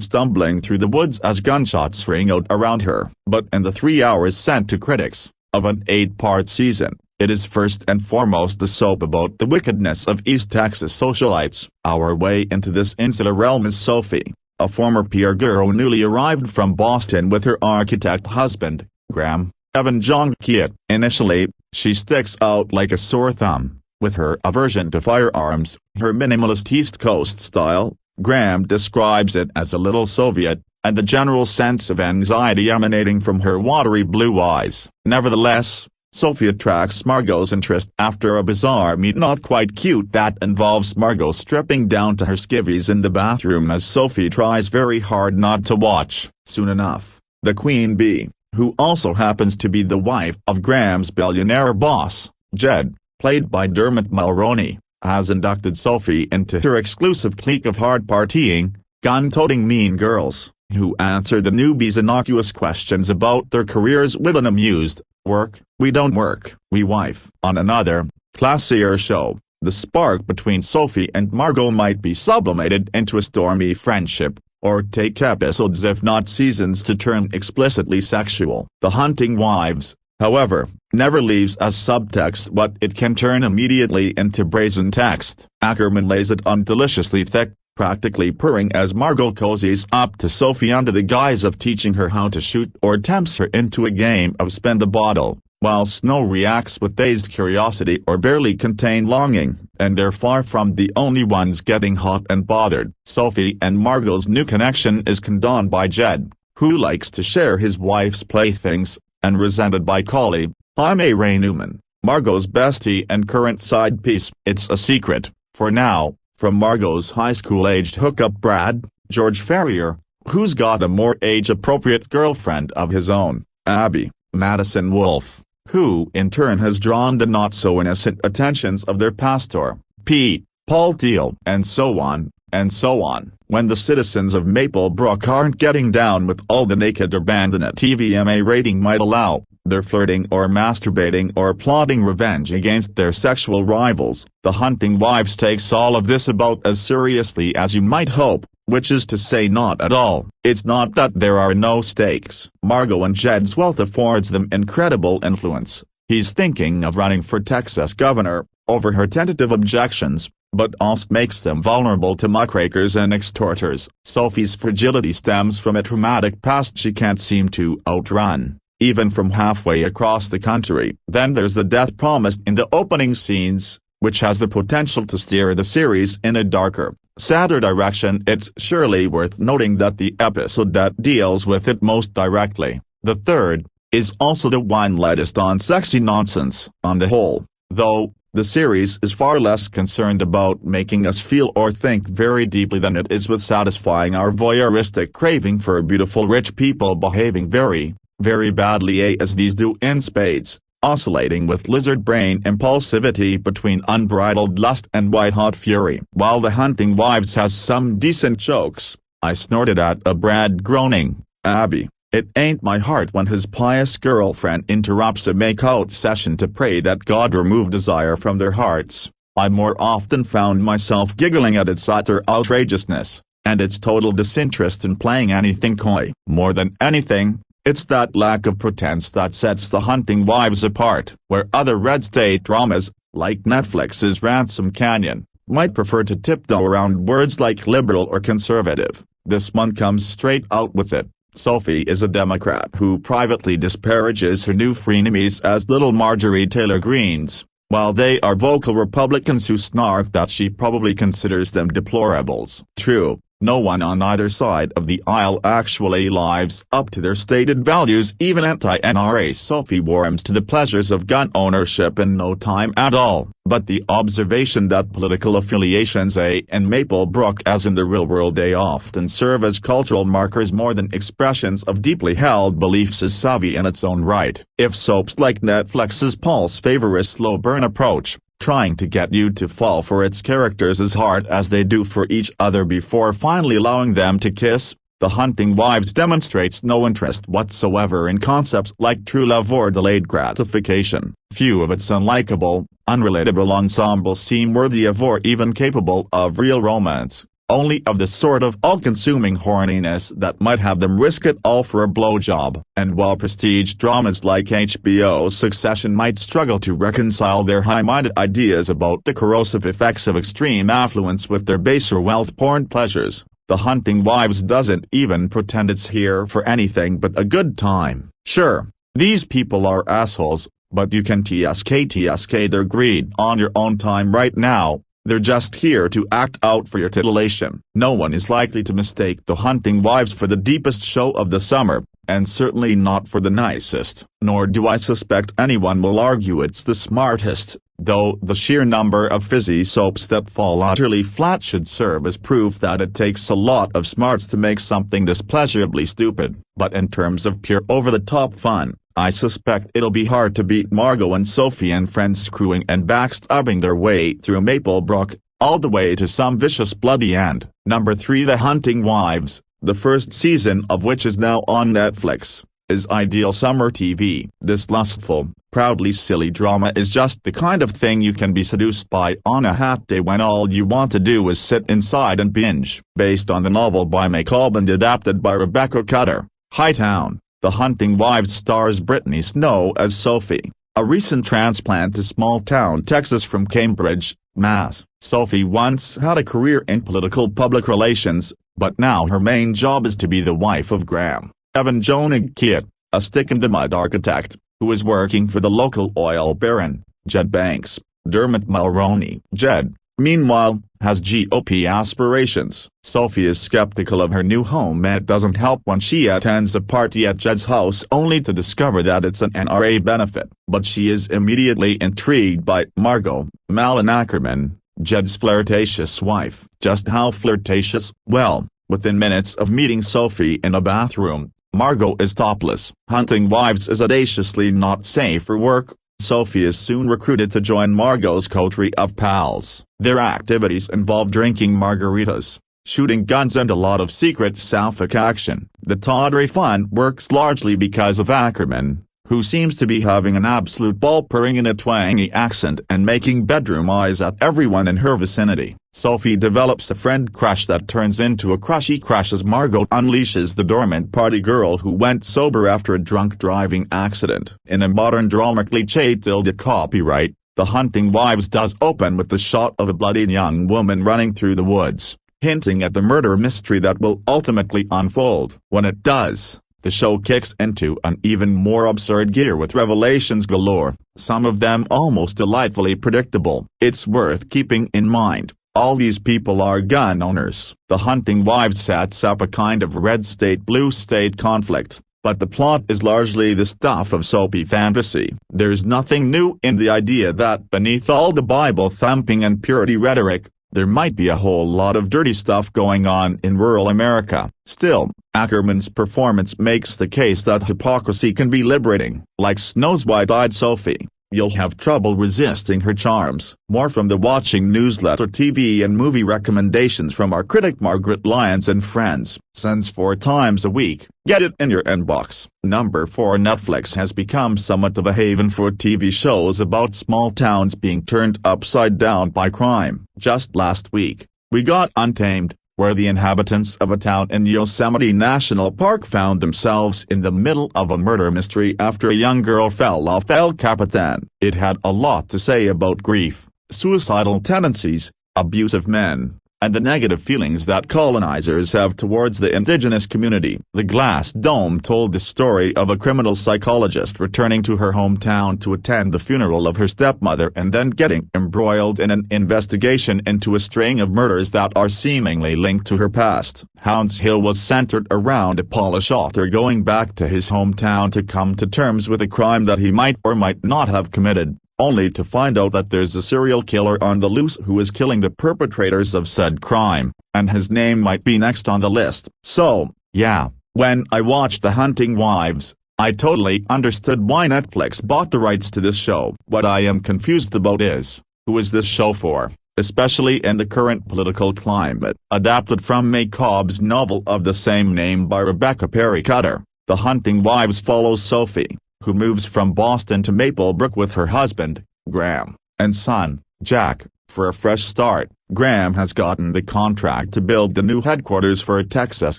S4: stumbling through the woods as gunshots ring out around her. But in the 3 hours sent to critics, of an 8-part season, it is first and foremost a soap about the wickedness of East Texas socialites. Our way into this insular realm is Sophie, a former PR girl newly arrived from Boston with her architect husband, Graham, Evan John Kit. Initially, she sticks out like a sore thumb, with her aversion to firearms, her minimalist East Coast style. Graham describes it as a little Soviet, and the general sense of anxiety emanating from her watery blue eyes. Nevertheless, Sophie attracts Margot's interest after a bizarre meet not quite cute that involves Margot stripping down to her skivvies in the bathroom as Sophie tries very hard not to watch. Soon enough, the Queen Bee, who also happens to be the wife of Graham's billionaire boss, Jed, played by Dermot Mulroney, has inducted Sophie into her exclusive clique of hard-partying, gun-toting mean girls, who answer the newbies' innocuous questions about their careers with an amused, "Work, we don't work, we wife." On another, classier show, the spark between Sophie and Margot might be sublimated into a stormy friendship, or take episodes if not seasons to turn explicitly sexual. The Hunting Wives, however, never leaves as subtext what it can turn immediately into brazen text. Akerman lays it on deliciously thick, practically purring as Margot cozies up to Sophie under the guise of teaching her how to shoot or tempts her into a game of spin the bottle, while Snow reacts with dazed curiosity or barely contained longing, and they're far from the only ones getting hot and bothered. Sophie and Margot's new connection is condoned by Jed, who likes to share his wife's playthings, and resented by colleague, Jaime Ray Newman, Margot's bestie and current side piece. It's a secret, for now, from Margot's high school-aged hookup Brad, George Ferrier, who's got a more age-appropriate girlfriend of his own, Abby, Madison Wolfe, who in turn has drawn the not-so-innocent attentions of their pastor, Pete, Paul Teal, and so on, and so on. When the citizens of Maplebrook aren't getting down with all the naked abandon a TVMA rating might allow, they're flirting or masturbating or plotting revenge against their sexual rivals. The Hunting Wives takes all of this about as seriously as you might hope, which is to say not at all. It's not that there are no stakes. Margot and Jed's wealth affords them incredible influence. He's thinking of running for Texas governor, over her tentative objections, but also makes them vulnerable to muckrakers and extorters. Sophie's fragility stems from a traumatic past she can't seem to outrun, even from halfway across the country. Then there's the death promised in the opening scenes, which has the potential to steer the series in a darker, sadder direction. It's surely worth noting that the episode that deals with it most directly, the third, is also the one lightest on sexy nonsense. On the whole, though, the series is far less concerned about making us feel or think very deeply than it is with satisfying our voyeuristic craving for beautiful rich people behaving very, very badly, as these do in spades, oscillating with lizard brain impulsivity between unbridled lust and white-hot fury. While The Hunting Wives has some decent jokes, I snorted at a Brad groaning, "Abby, it ain't my heart," when his pious girlfriend interrupts a make-out session to pray that God remove desire from their hearts. I more often found myself giggling at its utter outrageousness, and its total disinterest in playing anything coy. More than anything, it's that lack of pretense that sets The Hunting Wives apart. Where other red state dramas, like Netflix's Ransom Canyon, might prefer to tiptoe around words like liberal or conservative, this one comes straight out with it. Sophie is a Democrat who privately disparages her new frenemies as little Marjorie Taylor Greens, while they are vocal Republicans who snark that she probably considers them deplorables. True, no one on either side of the aisle actually lives up to their stated values. Even anti-NRA Sophie warms to the pleasures of gun ownership in no time at all. But the observation that political affiliations in Maplebrook as in the real world often serve as cultural markers more than expressions of deeply held beliefs is savvy in its own right. If soaps like Netflix's Paul's favor a slow burn approach, trying to get you to fall for its characters as hard as they do for each other before finally allowing them to kiss, The Hunting Wives demonstrates no interest whatsoever in concepts like true love or delayed gratification. Few of its unlikable, unrelatable ensembles seem worthy of or even capable of real romance, only of the sort of all-consuming horniness that might have them risk it all for a blowjob. And while prestige dramas like HBO's Succession might struggle to reconcile their high-minded ideas about the corrosive effects of extreme affluence with their baser wealth porn pleasures, The Hunting Wives doesn't even pretend it's here for anything but a good time. Sure, these people are assholes, but you can TSK their greed on your own time right now. They're just here to act out for your titillation. No one is likely to mistake The Hunting Wives for the deepest show of the summer, and certainly not for the nicest. Nor do I suspect anyone will argue it's the smartest, though the sheer number of fizzy soaps that fall utterly flat should serve as proof that it takes a lot of smarts to make something this pleasurably stupid. But in terms of pure over-the-top fun, I suspect it'll be hard to beat Margot and Sophie and friends screwing and backstabbing their way through Maplebrook, all the way to some vicious bloody end. Number 3. The Hunting Wives, the first season of which is now on Netflix. is ideal summer TV. This lustful, proudly silly drama is just the kind of thing you can be seduced by on a hot day when all you want to do is sit inside and binge. Based on the novel by May Cobb and adapted by Rebecca Cutter, Hightown, The Hunting Wives stars Brittany Snow as Sophie, a recent transplant to small-town Texas from Cambridge, Mass. Sophie once had a career in political public relations, but now her main job is to be the wife of Graham, Evan Jonig-Kiet, a stick-in-the-mud architect, who is working for the local oil baron, Jed Banks. Dermot Mulroney, Jed, meanwhile, has GOP aspirations. Sophie is skeptical of her new home, and it doesn't help when she attends a party at Jed's house only to discover that it's an NRA benefit. But she is immediately intrigued by Margot, Malin Akerman, Jed's flirtatious wife. Just how flirtatious? Well, within minutes of meeting Sophie in a bathroom, Margot is topless. Hunting Wives is audaciously not safe for work. Sophie is soon recruited to join Margot's coterie of pals. Their activities involve drinking margaritas, shooting guns and a lot of secret Sapphic action. The tawdry fun works largely because of Akerman, who seems to be having an absolute ball, purring in a twangy accent and making bedroom eyes at everyone in her vicinity. Sophie develops a friend crush that turns into a crushy crush as Margot unleashes the dormant party girl who went sober after a drunk driving accident. In a modern drama cliche tilde copyright, The Hunting Wives does open with the shot of a bloodied young woman running through the woods, hinting at the murder mystery that will ultimately unfold. When it does, the show kicks into an even more absurd gear with revelations galore, some of them almost delightfully predictable. It's worth keeping in mind, all these people are gun owners. The Hunting Wives sets up a kind of red state-blue state conflict, but the plot is largely the stuff of soapy fantasy. There's nothing new in the idea that beneath all the Bible-thumping and purity rhetoric, there might be a whole lot of dirty stuff going on in rural America. Still, Akerman's performance makes the case that hypocrisy can be liberating. Like Snow's wide-eyed Sophie, you'll have trouble resisting her charms. More from the Watching newsletter. TV and movie recommendations from our critic Margaret Lyons and friends. Sends 4 times a week. Get it in your inbox. Number 4. Netflix has become somewhat of a haven for TV shows about small towns being turned upside down by crime. Just last week, we got Untamed, where the inhabitants of a town in Yosemite National Park found themselves in the middle of a murder mystery after a young girl fell off El Capitan. It had a lot to say about grief, suicidal tendencies, abusive men, and the negative feelings that colonizers have towards the indigenous community. The Glass Dome told the story of a criminal psychologist returning to her hometown to attend the funeral of her stepmother and then getting embroiled in an investigation into a string of murders that are seemingly linked to her past. Hounds Hill was centered around a Polish author going back to his hometown to come to terms with a crime that he might or might not have committed, only to find out that there's a serial killer on the loose who is killing the perpetrators of said crime, and his name might be next on the list. So, yeah, when I watched The Hunting Wives, I totally understood why Netflix bought the rights to this show. What I am confused about is, who is this show for, especially in the current political climate? Adapted from May Cobb's novel of the same name by Rebecca Cutter, The Hunting Wives follows Sophie, who moves from Boston to Maplebrook with her husband, Graham, and son, Jack, for a fresh start. Graham has gotten the contract to build the new headquarters for a Texas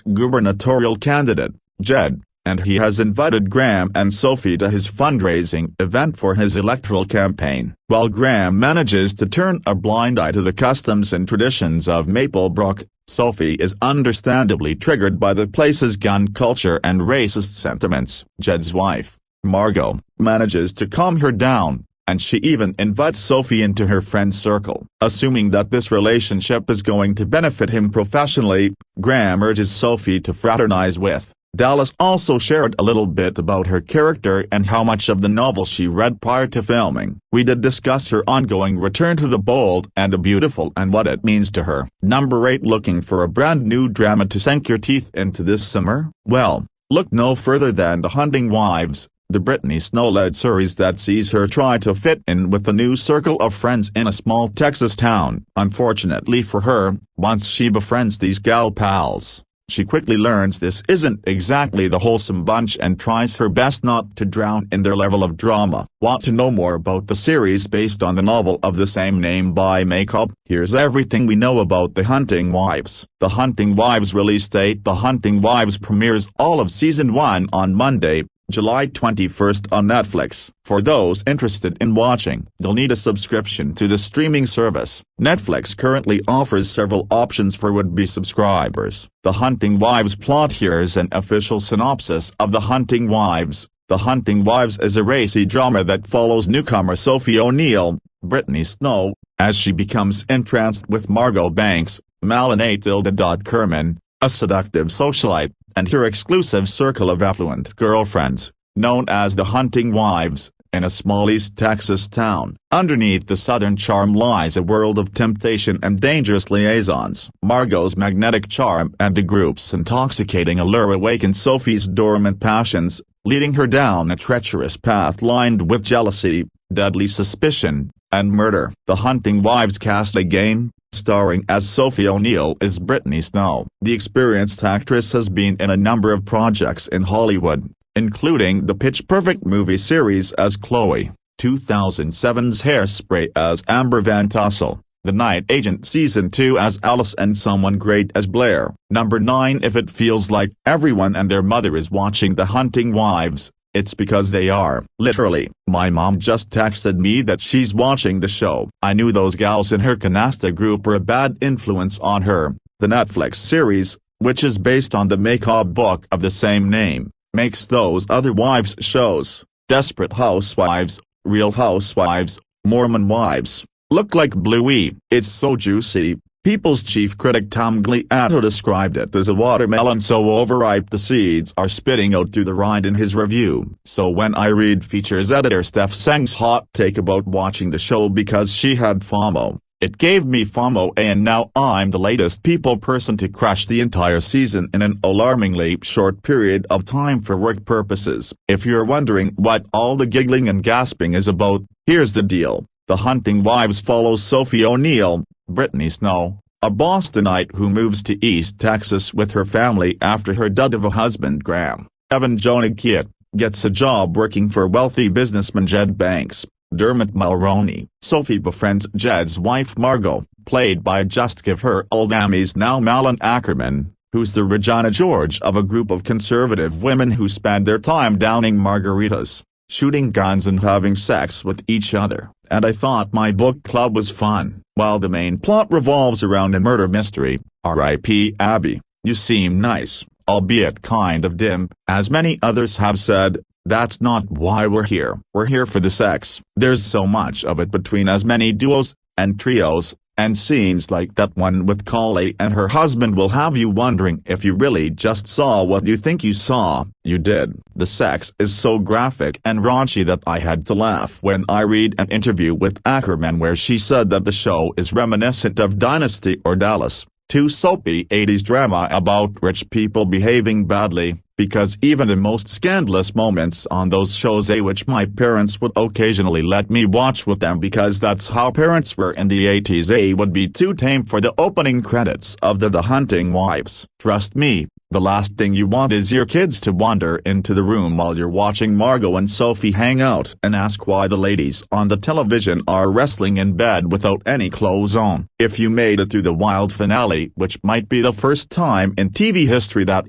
S4: gubernatorial candidate, Jed, and he has invited Graham and Sophie to his fundraising event for his electoral campaign. While Graham manages to turn a blind eye to the customs and traditions of Maplebrook, Sophie is understandably triggered by the place's gun culture and racist sentiments. Jed's wife, Margot, manages to calm her down, and she even invites Sophie into her friend circle. Assuming that this relationship is going to benefit him professionally, Graham urges Sophie to fraternize with. Dallas also shared a little bit about her character and how much of the novel she read prior to filming. We did discuss her ongoing return to the bold and the beautiful and what it means to her. Number 8. Looking for a brand new drama to sink your teeth into this summer? Well, look no further than The Hunting Wives, the Brittany Snow-led series that sees her try to fit in with the new circle of friends in a small Texas town. Unfortunately for her, once she befriends these gal pals, She quickly learns this isn't exactly the wholesome bunch and tries her best not to drown in their level of drama. Want to know more about the series based on the novel of the same name by May Cobb? Here's everything we know about The Hunting Wives. The Hunting Wives release date: The Hunting Wives premieres all of Season 1 on Monday, July 21st on Netflix. For those interested in watching, you'll need a subscription to the streaming service. Netflix currently offers several options for would-be subscribers. The Hunting Wives plot: Here's an official synopsis of The Hunting Wives. The Hunting Wives is a racy drama that follows newcomer Sophie O'Neill, Brittany Snow, as she becomes entranced with Margot Banks, Malin Akerman, a seductive socialite, and her exclusive circle of affluent girlfriends, known as the Hunting Wives, in a small East Texas town. Underneath the southern charm lies a world of temptation and dangerous liaisons. Margot's magnetic charm and the group's intoxicating allure awaken Sophie's dormant passions, leading her down a treacherous path lined with jealousy, deadly suspicion, and murder. The Hunting Wives cast again, starring as Sophie O'Neill is Brittany Snow. The experienced actress has been in a number of projects in Hollywood, including the Pitch Perfect movie series as Chloe, 2007's Hairspray as Amber Van Tassel, The Night Agent Season 2 as Alice, and Someone Great as Blair. Number 9. If it feels like everyone and their mother is watching The Hunting Wives, it's because they are. Literally, my mom just texted me that she's watching the show. I knew those gals in her canasta group were a bad influence on her. The Netflix series, which is based on the May Cobb book of the same name, makes those other wives shows, Desperate Housewives, Real Housewives, Mormon Wives, look like Bluey. It's so juicy. People's chief critic Tom Gliato described it as a watermelon so overripe the seeds are spitting out through the rind in his review. So when I read features editor Steph Seng's hot take about watching the show because she had FOMO, it gave me FOMO, and now I'm the latest people person to crash the entire season in an alarmingly short period of time for work purposes. If you're wondering what all the giggling and gasping is about, here's the deal. The Hunting Wives follows Sophie O'Neill, Brittany Snow, a Bostonite who moves to East Texas with her family after her dud of a husband Graham, Evan Jonah Kit, gets a job working for wealthy businessman Jed Banks, Dermot Mulroney. Sophie befriends Jed's wife Margot, played by Just Give Her Old Emmys now Malin Akerman, who's the Regina George of a group of conservative women who spend their time downing margaritas, shooting guns and having sex with each other. And I thought my book club was fun. While the main plot revolves around a murder mystery, R.I.P. Abby, you seem nice, albeit kind of dim. As many others have said, that's not why we're here. We're here for the sex. There's so much of it between as many duos, and trios, and scenes like that one with Collie and her husband will have you wondering if you really just saw what you think you saw. You did. The sex is so graphic and raunchy that I had to laugh when I read an interview with Akerman where she said that the show is reminiscent of Dynasty or Dallas, two soapy 80s drama about rich people behaving badly, because even the most scandalous moments on those shows, which my parents would occasionally let me watch with them because that's how parents were in the 80s, would be too tame for the opening credits of The Hunting Wives. Trust me, the last thing you want is your kids to wander into the room while you're watching Margot and Sophie hang out and ask why the ladies on the television are wrestling in bed without any clothes on. If you made it through the wild finale, which might be the first time in TV history that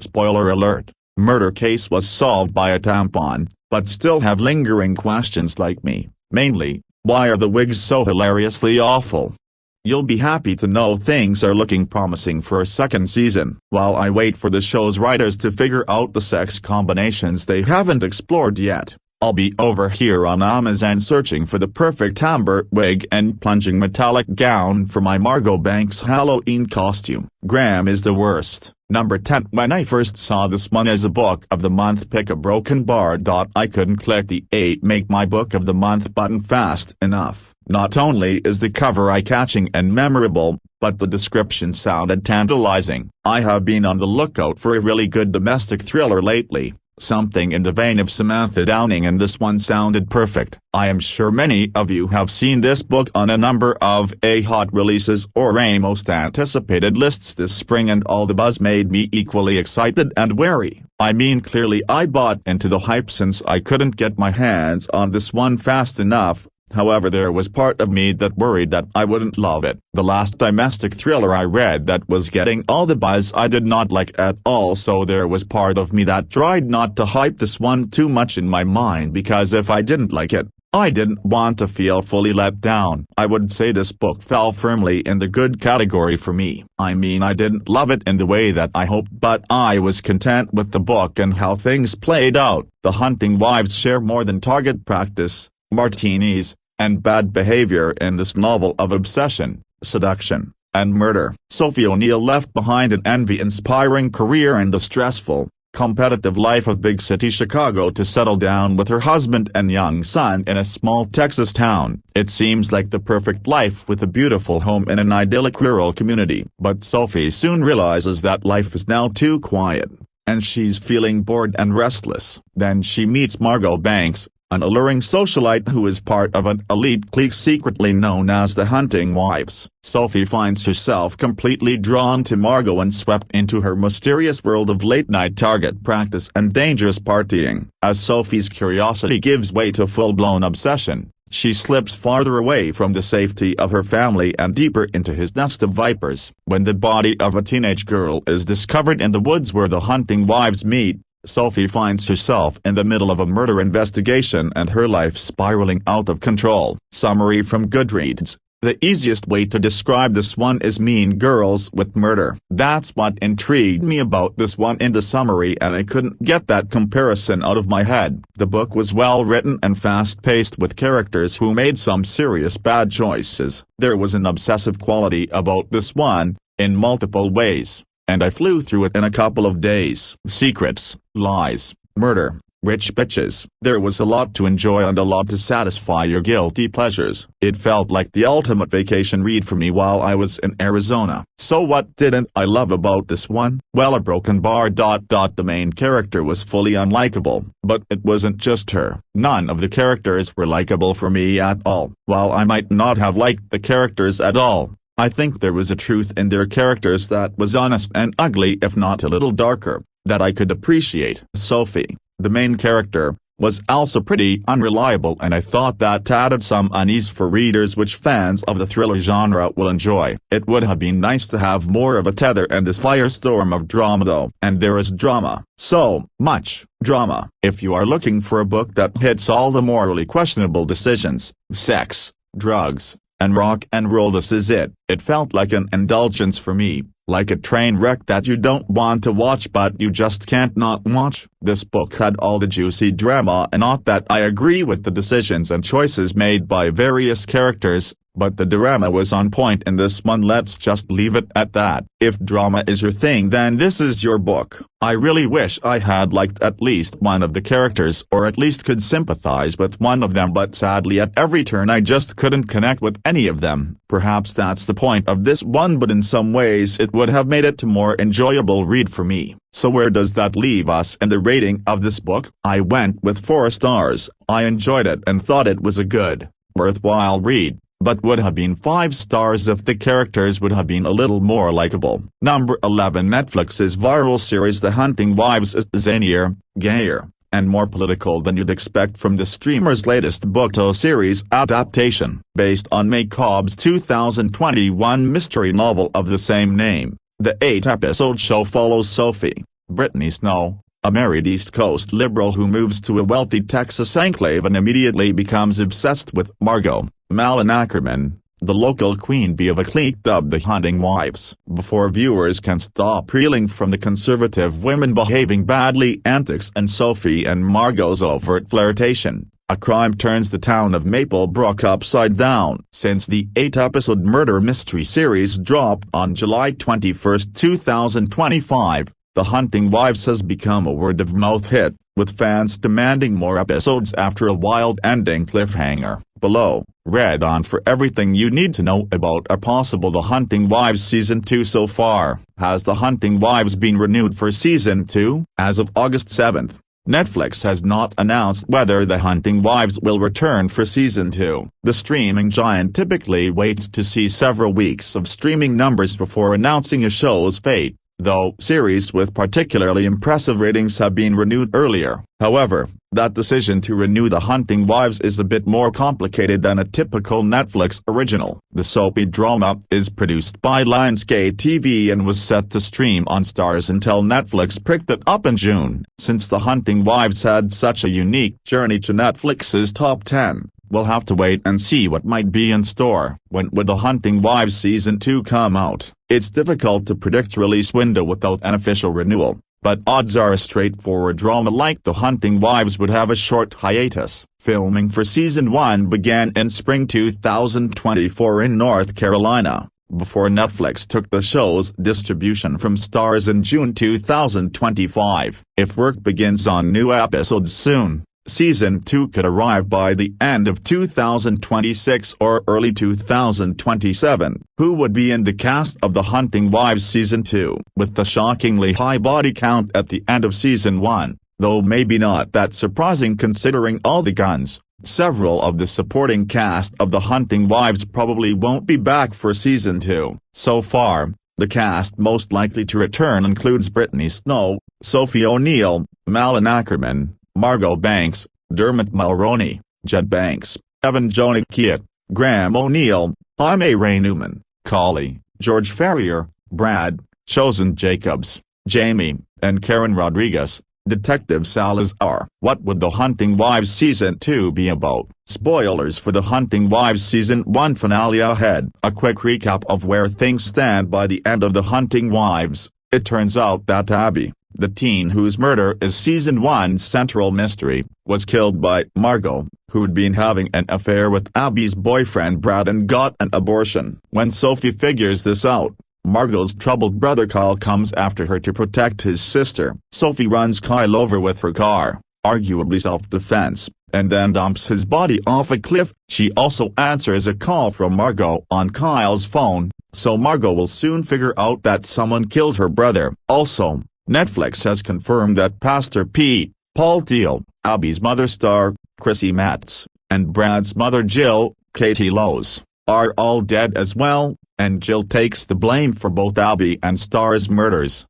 S4: spoiler alert, murder case was solved by a tampon, but still have lingering questions like me, mainly, why are the wigs so hilariously awful? You'll be happy to know things are looking promising for a second season. While I wait for the show's writers to figure out the sex combinations they haven't explored yet, I'll be over here on Amazon searching for the perfect amber wig and plunging metallic gown for my Margot Banks Halloween costume. Graham is the worst. Number 10. When I first saw this one as a book of the month pick, a broken bar. I couldn't click the make my book of the month button fast enough. Not only is the cover eye-catching and memorable, but the description sounded tantalizing. I have been on the lookout for a really good domestic thriller lately, Something in the vein of Samantha Downing, and this one sounded perfect. I am sure many of you have seen this book on a number of hot releases or most anticipated lists this spring, and all the buzz made me equally excited and wary. I mean, clearly I bought into the hype since I couldn't get my hands on this one fast enough. However, there was part of me that worried that I wouldn't love it. The last domestic thriller I read that was getting all the buzz I did not like at all, so there was part of me that tried not to hype this one too much in my mind, because if I didn't like it, I didn't want to feel fully let down. I would say this book fell firmly in the good category for me. I mean, I didn't love it in the way that I hoped, but I was content with the book and how things played out. The hunting wives share more than target practice, martinis, and bad behavior in this novel of obsession, seduction, and murder. Sophie O'Neill left behind an envy-inspiring career in the stressful, competitive life of big city Chicago to settle down with her husband and young son in a small Texas town. It seems like the perfect life with a beautiful home in an idyllic rural community. But Sophie soon realizes that life is now too quiet, and she's feeling bored and restless. Then she meets Margot Banks, an alluring socialite who is part of an elite clique secretly known as the Hunting Wives. Sophie finds herself completely drawn to Margot and swept into her mysterious world of late-night target practice and dangerous partying. As Sophie's curiosity gives way to full-blown obsession, she slips farther away from the safety of her family and deeper into his nest of vipers. When the body of a teenage girl is discovered in the woods where the Hunting Wives meet, Sophie finds herself in the middle of a murder investigation and her life spiraling out of control. Summary from Goodreads: the easiest way to describe this one is mean girls with murder. That's what intrigued me about this one in the summary, and I couldn't get that comparison out of my head. The book was well written and fast-paced, with characters who made some serious bad choices. There was an obsessive quality about this one, in multiple ways, and I flew through it in a couple of days. Secrets, lies, murder, rich bitches. There was a lot to enjoy and a lot to satisfy your guilty pleasures. It felt like the ultimate vacation read for me while I was in Arizona. So what didn't I love about this one? Well, a broken bar. The main character was fully unlikable, but it wasn't just her. None of the characters were likable for me at all. While I might not have liked the characters at all, I think there was a truth in their characters that was honest and ugly, if not a little darker, that I could appreciate. Sophie, the main character, was also pretty unreliable, and I thought that added some unease for readers, which fans of the thriller genre will enjoy. It would have been nice to have more of a tether and this firestorm of drama though. And there is drama. So much drama. If you are looking for a book that hits all the morally questionable decisions, sex, drugs, and rock and roll, this is it. It felt like an indulgence for me, like a train wreck that you don't want to watch but you just can't not watch. This book had all the juicy drama, and not that I agree with the decisions and choices made by various characters, but the drama was on point in this one. Let's just leave it at that. If drama is your thing, then this is your book. I really wish I had liked at least one of the characters, or at least could sympathize with one of them, but sadly at every turn I just couldn't connect with any of them. Perhaps that's the point of this one, but in some ways it would have made it a more enjoyable read for me. So where does that leave us in the rating of this book? I went with 4 stars. I enjoyed it and thought it was a good, worthwhile read, but would have been 5 stars if the characters would have been a little more likable. Number 11. Netflix's viral series The Hunting Wives is zanier, gayer, and more political than you'd expect from the streamer's latest book series adaptation. Based on May Cobb's 2021 mystery novel of the same name, the 8-episode show follows Sophie, Brittany Snow, a married East Coast liberal who moves to a wealthy Texas enclave and immediately becomes obsessed with Margot, Malin Akerman, the local queen bee of a clique dubbed the Hunting Wives. Before viewers can stop reeling from the conservative women behaving badly antics and Sophie and Margot's overt flirtation, a crime turns the town of Maplebrook upside down. Since the 8-episode murder mystery series dropped on July 21, 2025, The Hunting Wives has become a word-of-mouth hit, with fans demanding more episodes after a wild-ending cliffhanger. Below, read on for everything you need to know about a possible The Hunting Wives Season 2 so far. Has The Hunting Wives been renewed for Season 2? As of August 7, Netflix has not announced whether The Hunting Wives will return for season 2. The streaming giant typically waits to see several weeks of streaming numbers before announcing a show's fate, though series with particularly impressive ratings have been renewed earlier. However, that decision to renew The Hunting Wives is a bit more complicated than a typical Netflix original. The soapy drama is produced by Lionsgate TV and was set to stream on Starz until Netflix picked it up in June. Since The Hunting Wives had such a unique journey to Netflix's top 10, we'll have to wait and see what might be in store. When would The Hunting Wives Season 2 come out? It's difficult to predict release window without an official renewal, but odds are a straightforward drama like The Hunting Wives would have a short hiatus. Filming for Season 1 began in spring 2024 in North Carolina, before Netflix took the show's distribution from Starz in June 2025. If work begins on new episodes soon, Season 2 could arrive by the end of 2026 or early 2027. Who would be in the cast of The Hunting Wives Season 2? With the shockingly high body count at the end of Season 1, though maybe not that surprising considering all the guns, several of the supporting cast of The Hunting Wives probably won't be back for Season 2. So far, the cast most likely to return includes Brittany Snow, Sophie O'Neill, Malin Akerman, Margot Banks, Dermot Mulroney, Jed Banks, Evan Jonah Keat, Graham O'Neill, Jaime Ray Newman, Collie, George Ferrier, Brad, Chosen Jacobs, Jamie, and Karen Rodriguez. Detective Salazar. What would The Hunting Wives Season 2 be about? Spoilers for The Hunting Wives Season 1 finale ahead. A quick recap of where things stand by the end of The Hunting Wives. It turns out that Abby, the teen whose murder is Season 1's central mystery, was killed by Margot, who'd been having an affair with Abby's boyfriend Brad and got an abortion. When Sophie figures this out, Margot's troubled brother Kyle comes after her to protect his sister. Sophie runs Kyle over with her car, arguably self-defense, and then dumps his body off a cliff. She also answers a call from Margot on Kyle's phone, so Margot will soon figure out that someone killed her brother. Also, Netflix has confirmed that Pastor Pete, Paul Thiel, Abby's mother star, Chrissy Metz, and Brad's mother Jill, Katie Lowes, are all dead as well, and Jill takes the blame for both Abby and Star's murders.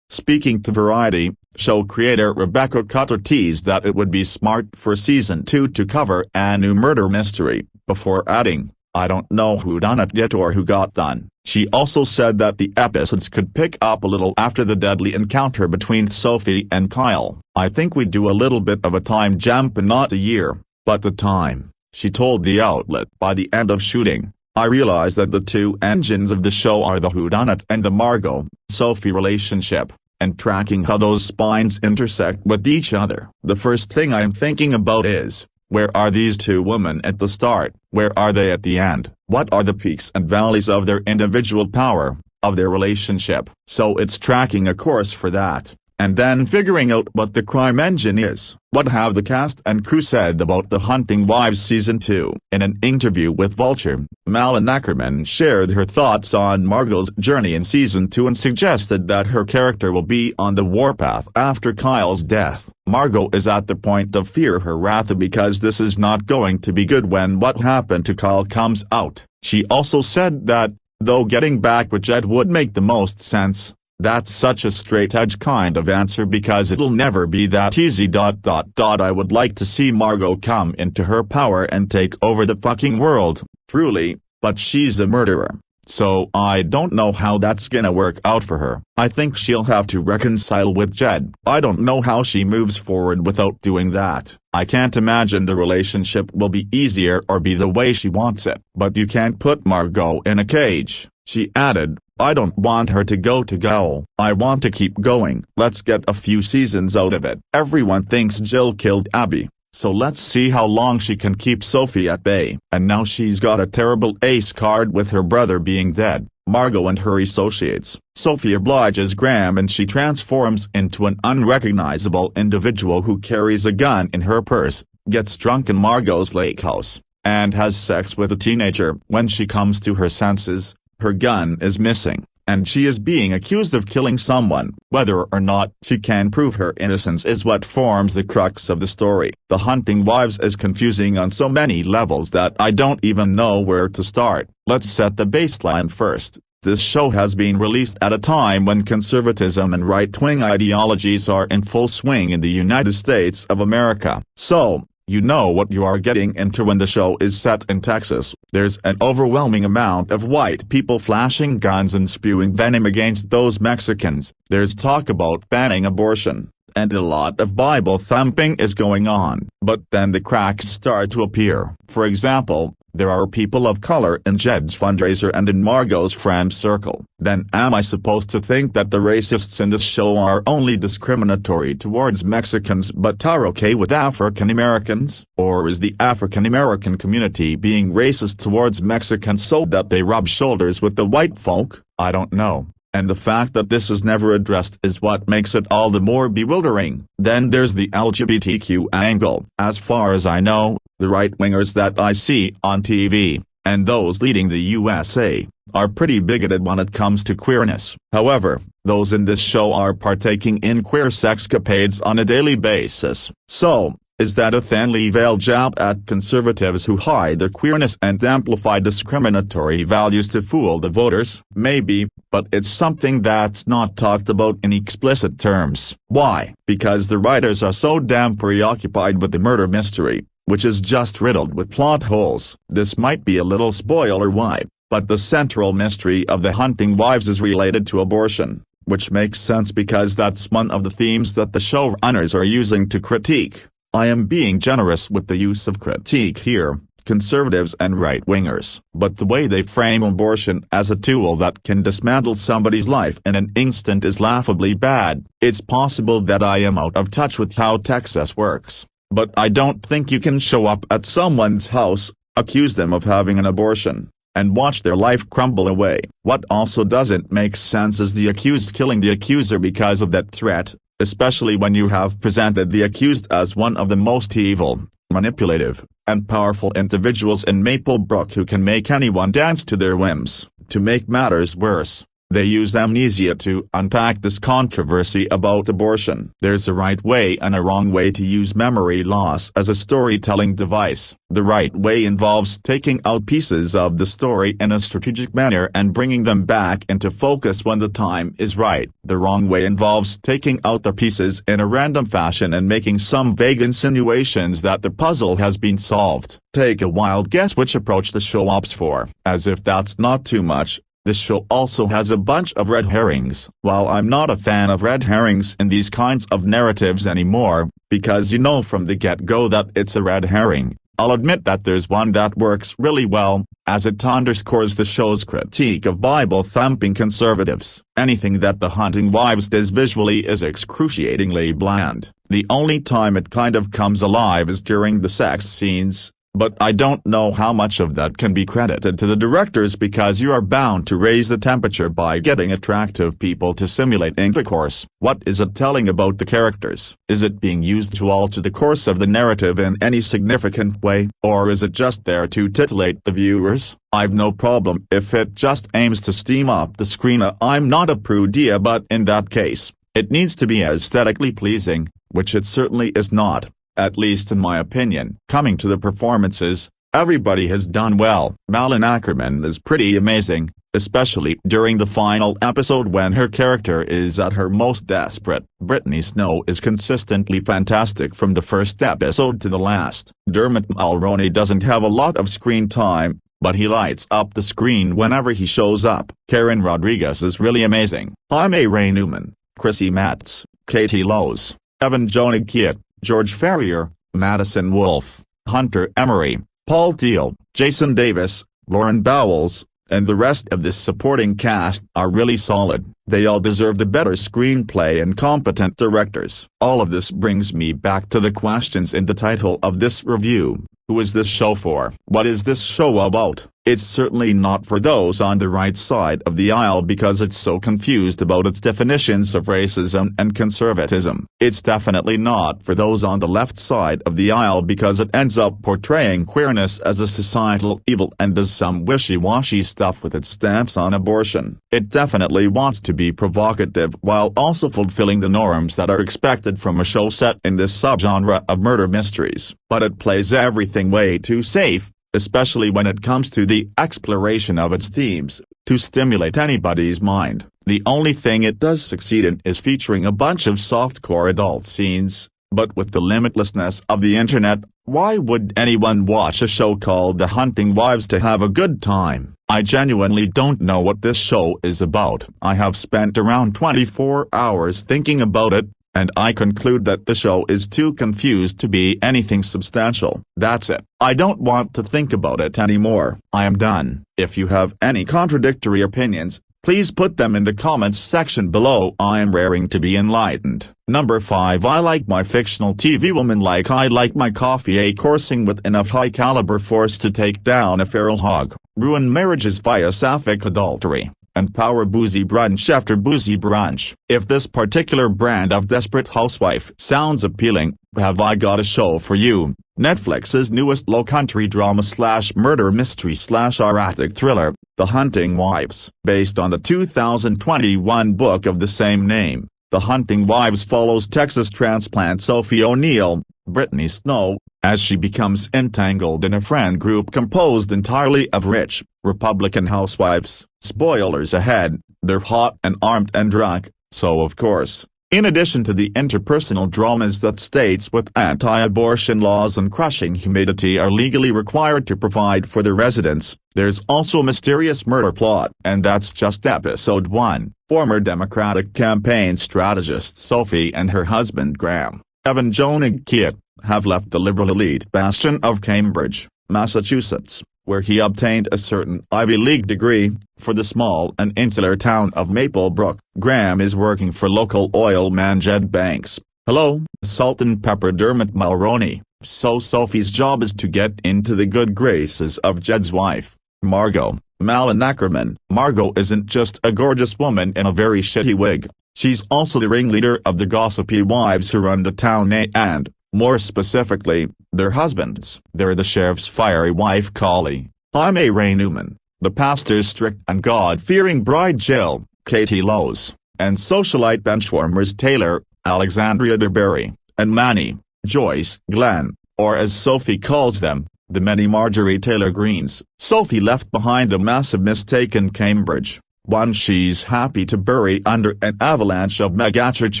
S4: Speaking to Variety, show creator Rebecca Cutter teased that it would be smart for Season 2 to cover a new murder mystery, before adding, "I don't know who done it yet or who got done." She also said that the episodes could pick up a little after the deadly encounter between Sophie and Kyle. "I think we do a little bit of a time jump and not a year, but the time," she told the outlet. "By the end of shooting, I realized that the two engines of the show are the whodunit and the Margot-Sophie relationship, and tracking how those spines intersect with each other. The first thing I'm thinking about is, where are these two women at the start? Where are they at the end? What are the peaks and valleys of their individual power, of their relationship?" So it's tracking a course for that, and then figuring out what the crime engine is. What have the cast and crew said about The Hunting Wives Season 2? In an interview with Vulture, Malin Akerman shared her thoughts on Margot's journey in Season 2 and suggested that her character will be on the warpath after Kyle's death. "Margot is at the point of fear her wrath because this is not going to be good when what happened to Kyle comes out." She also said that, though getting back with Jed would make the most sense, that's such a straight-edge kind of answer because it'll never be that easy. I would like to see Margot come into her power and take over the fucking world, truly, but she's a murderer, so I don't know how that's gonna work out for her. I think she'll have to reconcile with Jed. I don't know how she moves forward without doing that. I can't imagine the relationship will be easier or be the way she wants it. But you can't put Margot in a cage, she added. "I don't want her to go to gaol. I want to keep going. Let's get a few seasons out of it. Everyone thinks Jill killed Abby, so let's see how long she can keep Sophie at bay." And now she's got a terrible ace card with her brother being dead, Margot and her associates. Sophie obliges Graham and she transforms into an unrecognizable individual who carries a gun in her purse, gets drunk in Margot's lake house, and has sex with a teenager. When she comes to her senses, her gun is missing, and she is being accused of killing someone. Whether or not she can prove her innocence is what forms the crux of the story. The Hunting Wives is confusing on so many levels that I don't even know where to start. Let's set the baseline first. This show has been released at a time when conservatism and right-wing ideologies are in full swing in the United States of America. So, you know what you are getting into when the show is set in Texas. There's an overwhelming amount of white people flashing guns and spewing venom against those Mexicans. There's talk about banning abortion, and a lot of Bible thumping is going on. But then the cracks start to appear. For example, there are people of color in Jed's fundraiser and in Margot's friend circle. Then am I supposed to think that the racists in this show are only discriminatory towards Mexicans but are okay with African Americans? Or is the African American community being racist towards Mexicans so that they rub shoulders with the white folk? I don't know. And the fact that this is never addressed is what makes it all the more bewildering. Then there's the LGBTQ angle. As far as I know, the right-wingers that I see on TV, and those leading the USA, are pretty bigoted when it comes to queerness. However, those in this show are partaking in queer sexcapades on a daily basis. So, is that a thinly veiled jab at conservatives who hide their queerness and amplify discriminatory values to fool the voters? Maybe, but it's something that's not talked about in explicit terms. Why? Because the writers are so damn preoccupied with the murder mystery, which is just riddled with plot holes. This might be a little spoiler why, but the central mystery of The Hunting Wives is related to abortion, which makes sense because that's one of the themes that the showrunners are using to critique. I am being generous with the use of critique here, conservatives and right-wingers. But the way they frame abortion as a tool that can dismantle somebody's life in an instant is laughably bad. It's possible that I am out of touch with how Texas works, but I don't think you can show up at someone's house, accuse them of having an abortion, and watch their life crumble away. What also doesn't make sense is the accused killing the accuser because of that threat, especially when you have presented the accused as one of the most evil, manipulative, and powerful individuals in Maplebrook who can make anyone dance to their whims. To make matters worse, they use amnesia to unpack this controversy about abortion. There's a right way and a wrong way to use memory loss as a storytelling device. The right way involves taking out pieces of the story in a strategic manner and bringing them back into focus when the time is right. The wrong way involves taking out the pieces in a random fashion and making some vague insinuations that the puzzle has been solved. Take a wild guess which approach the show opts for. As if that's not too much, this show also has a bunch of red herrings. While I'm not a fan of red herrings in these kinds of narratives anymore, because you know from the get-go that it's a red herring, I'll admit that there's one that works really well, as it underscores the show's critique of Bible-thumping conservatives. Anything that The Hunting Wives does visually is excruciatingly bland. The only time it kind of comes alive is during the sex scenes. But I don't know how much of that can be credited to the directors because you are bound to raise the temperature by getting attractive people to simulate intercourse. What is it telling about the characters? Is it being used to alter the course of the narrative in any significant way? Or is it just there to titillate the viewers? I've no problem if it just aims to steam up the screen. I'm not a prude, but in that case, it needs to be aesthetically pleasing, which it certainly is not. At least in my opinion. Coming to the performances, everybody has done well. Malin Akerman is pretty amazing, especially during the final episode when her character is at her most desperate. Brittany Snow is consistently fantastic from the first episode to the last. Dermot Mulroney doesn't have a lot of screen time, but he lights up the screen whenever he shows up. Karen Rodriguez is really amazing. Jaime Ray Newman, Chrissy Matz, Katie Lowes, Evan Jonig Kiet, George Ferrier, Madison Wolfe, Hunter Emery, Paul Teal, Jason Davis, Lauren Bowles, and the rest of this supporting cast are really solid. They all deserve the better screenplay and competent directors. All of this brings me back to the questions in the title of this review. Who is this show for? What is this show about? It's certainly not for those on the right side of the aisle because it's so confused about its definitions of racism and conservatism. It's definitely not for those on the left side of the aisle because it ends up portraying queerness as a societal evil and does some wishy-washy stuff with its stance on abortion. It definitely wants to be provocative while also fulfilling the norms that are expected from a show set in this subgenre of murder mysteries. But it plays everything way too safe, especially when it comes to the exploration of its themes, to stimulate anybody's mind. The only thing it does succeed in is featuring a bunch of softcore adult scenes, but with the limitlessness of the internet, why would anyone watch a show called The Hunting Wives to have a good time? I genuinely don't know what this show is about. I have spent around 24 hours thinking about it, and I conclude that the show is too confused to be anything substantial. That's it. I don't want to think about it anymore. I am done. If you have any contradictory opinions, please put them in the comments section below. I am raring to be enlightened. Number 5. I like my fictional TV woman like I like my coffee, a coursing with enough high-caliber force to take down a feral hog, ruin marriages via sapphic adultery, and power boozy brunch after boozy brunch. If this particular brand of desperate housewife sounds appealing, have I got a show for you. Netflix's newest low-country drama/murder mystery/erratic thriller, The Hunting Wives. Based on the 2021 book of the same name, The Hunting Wives follows Texas transplant Sophie O'Neill, Brittany Snow, as she becomes entangled in a friend group composed entirely of rich, Republican housewives. Spoilers ahead, they're hot and armed and drunk, so of course. In addition to the interpersonal dramas that states with anti-abortion laws and crushing humidity are legally required to provide for their residents, there's also a mysterious murder plot. And that's just episode 1. Former Democratic campaign strategist Sophie and her husband Graham, Evan Jonig Kiet, have left the liberal elite bastion of Cambridge, Massachusetts, where he obtained a certain Ivy League degree, for the small and insular town of Maplebrook. Graham is working for local oil man Jed Banks. Hello, salt and pepper Dermot Mulroney. So Sophie's job is to get into the good graces of Jed's wife, Margot, Malin Akerman. Margot isn't just a gorgeous woman in a very shitty wig, she's also the ringleader of the gossipy wives who run the town and, more specifically, their husbands. They're the sheriff's fiery wife Collie, Jaime Ray Newman, the pastor's strict and God-fearing bride Jill, Katie Lowes, and socialite benchwarmers Taylor, Alexandria DeBerry, and Manny, Joyce, Glenn, or as Sophie calls them, the many Marjorie Taylor Greens. Sophie left behind a massive mistake in Cambridge, one she's happy to bury under an avalanche of megachurch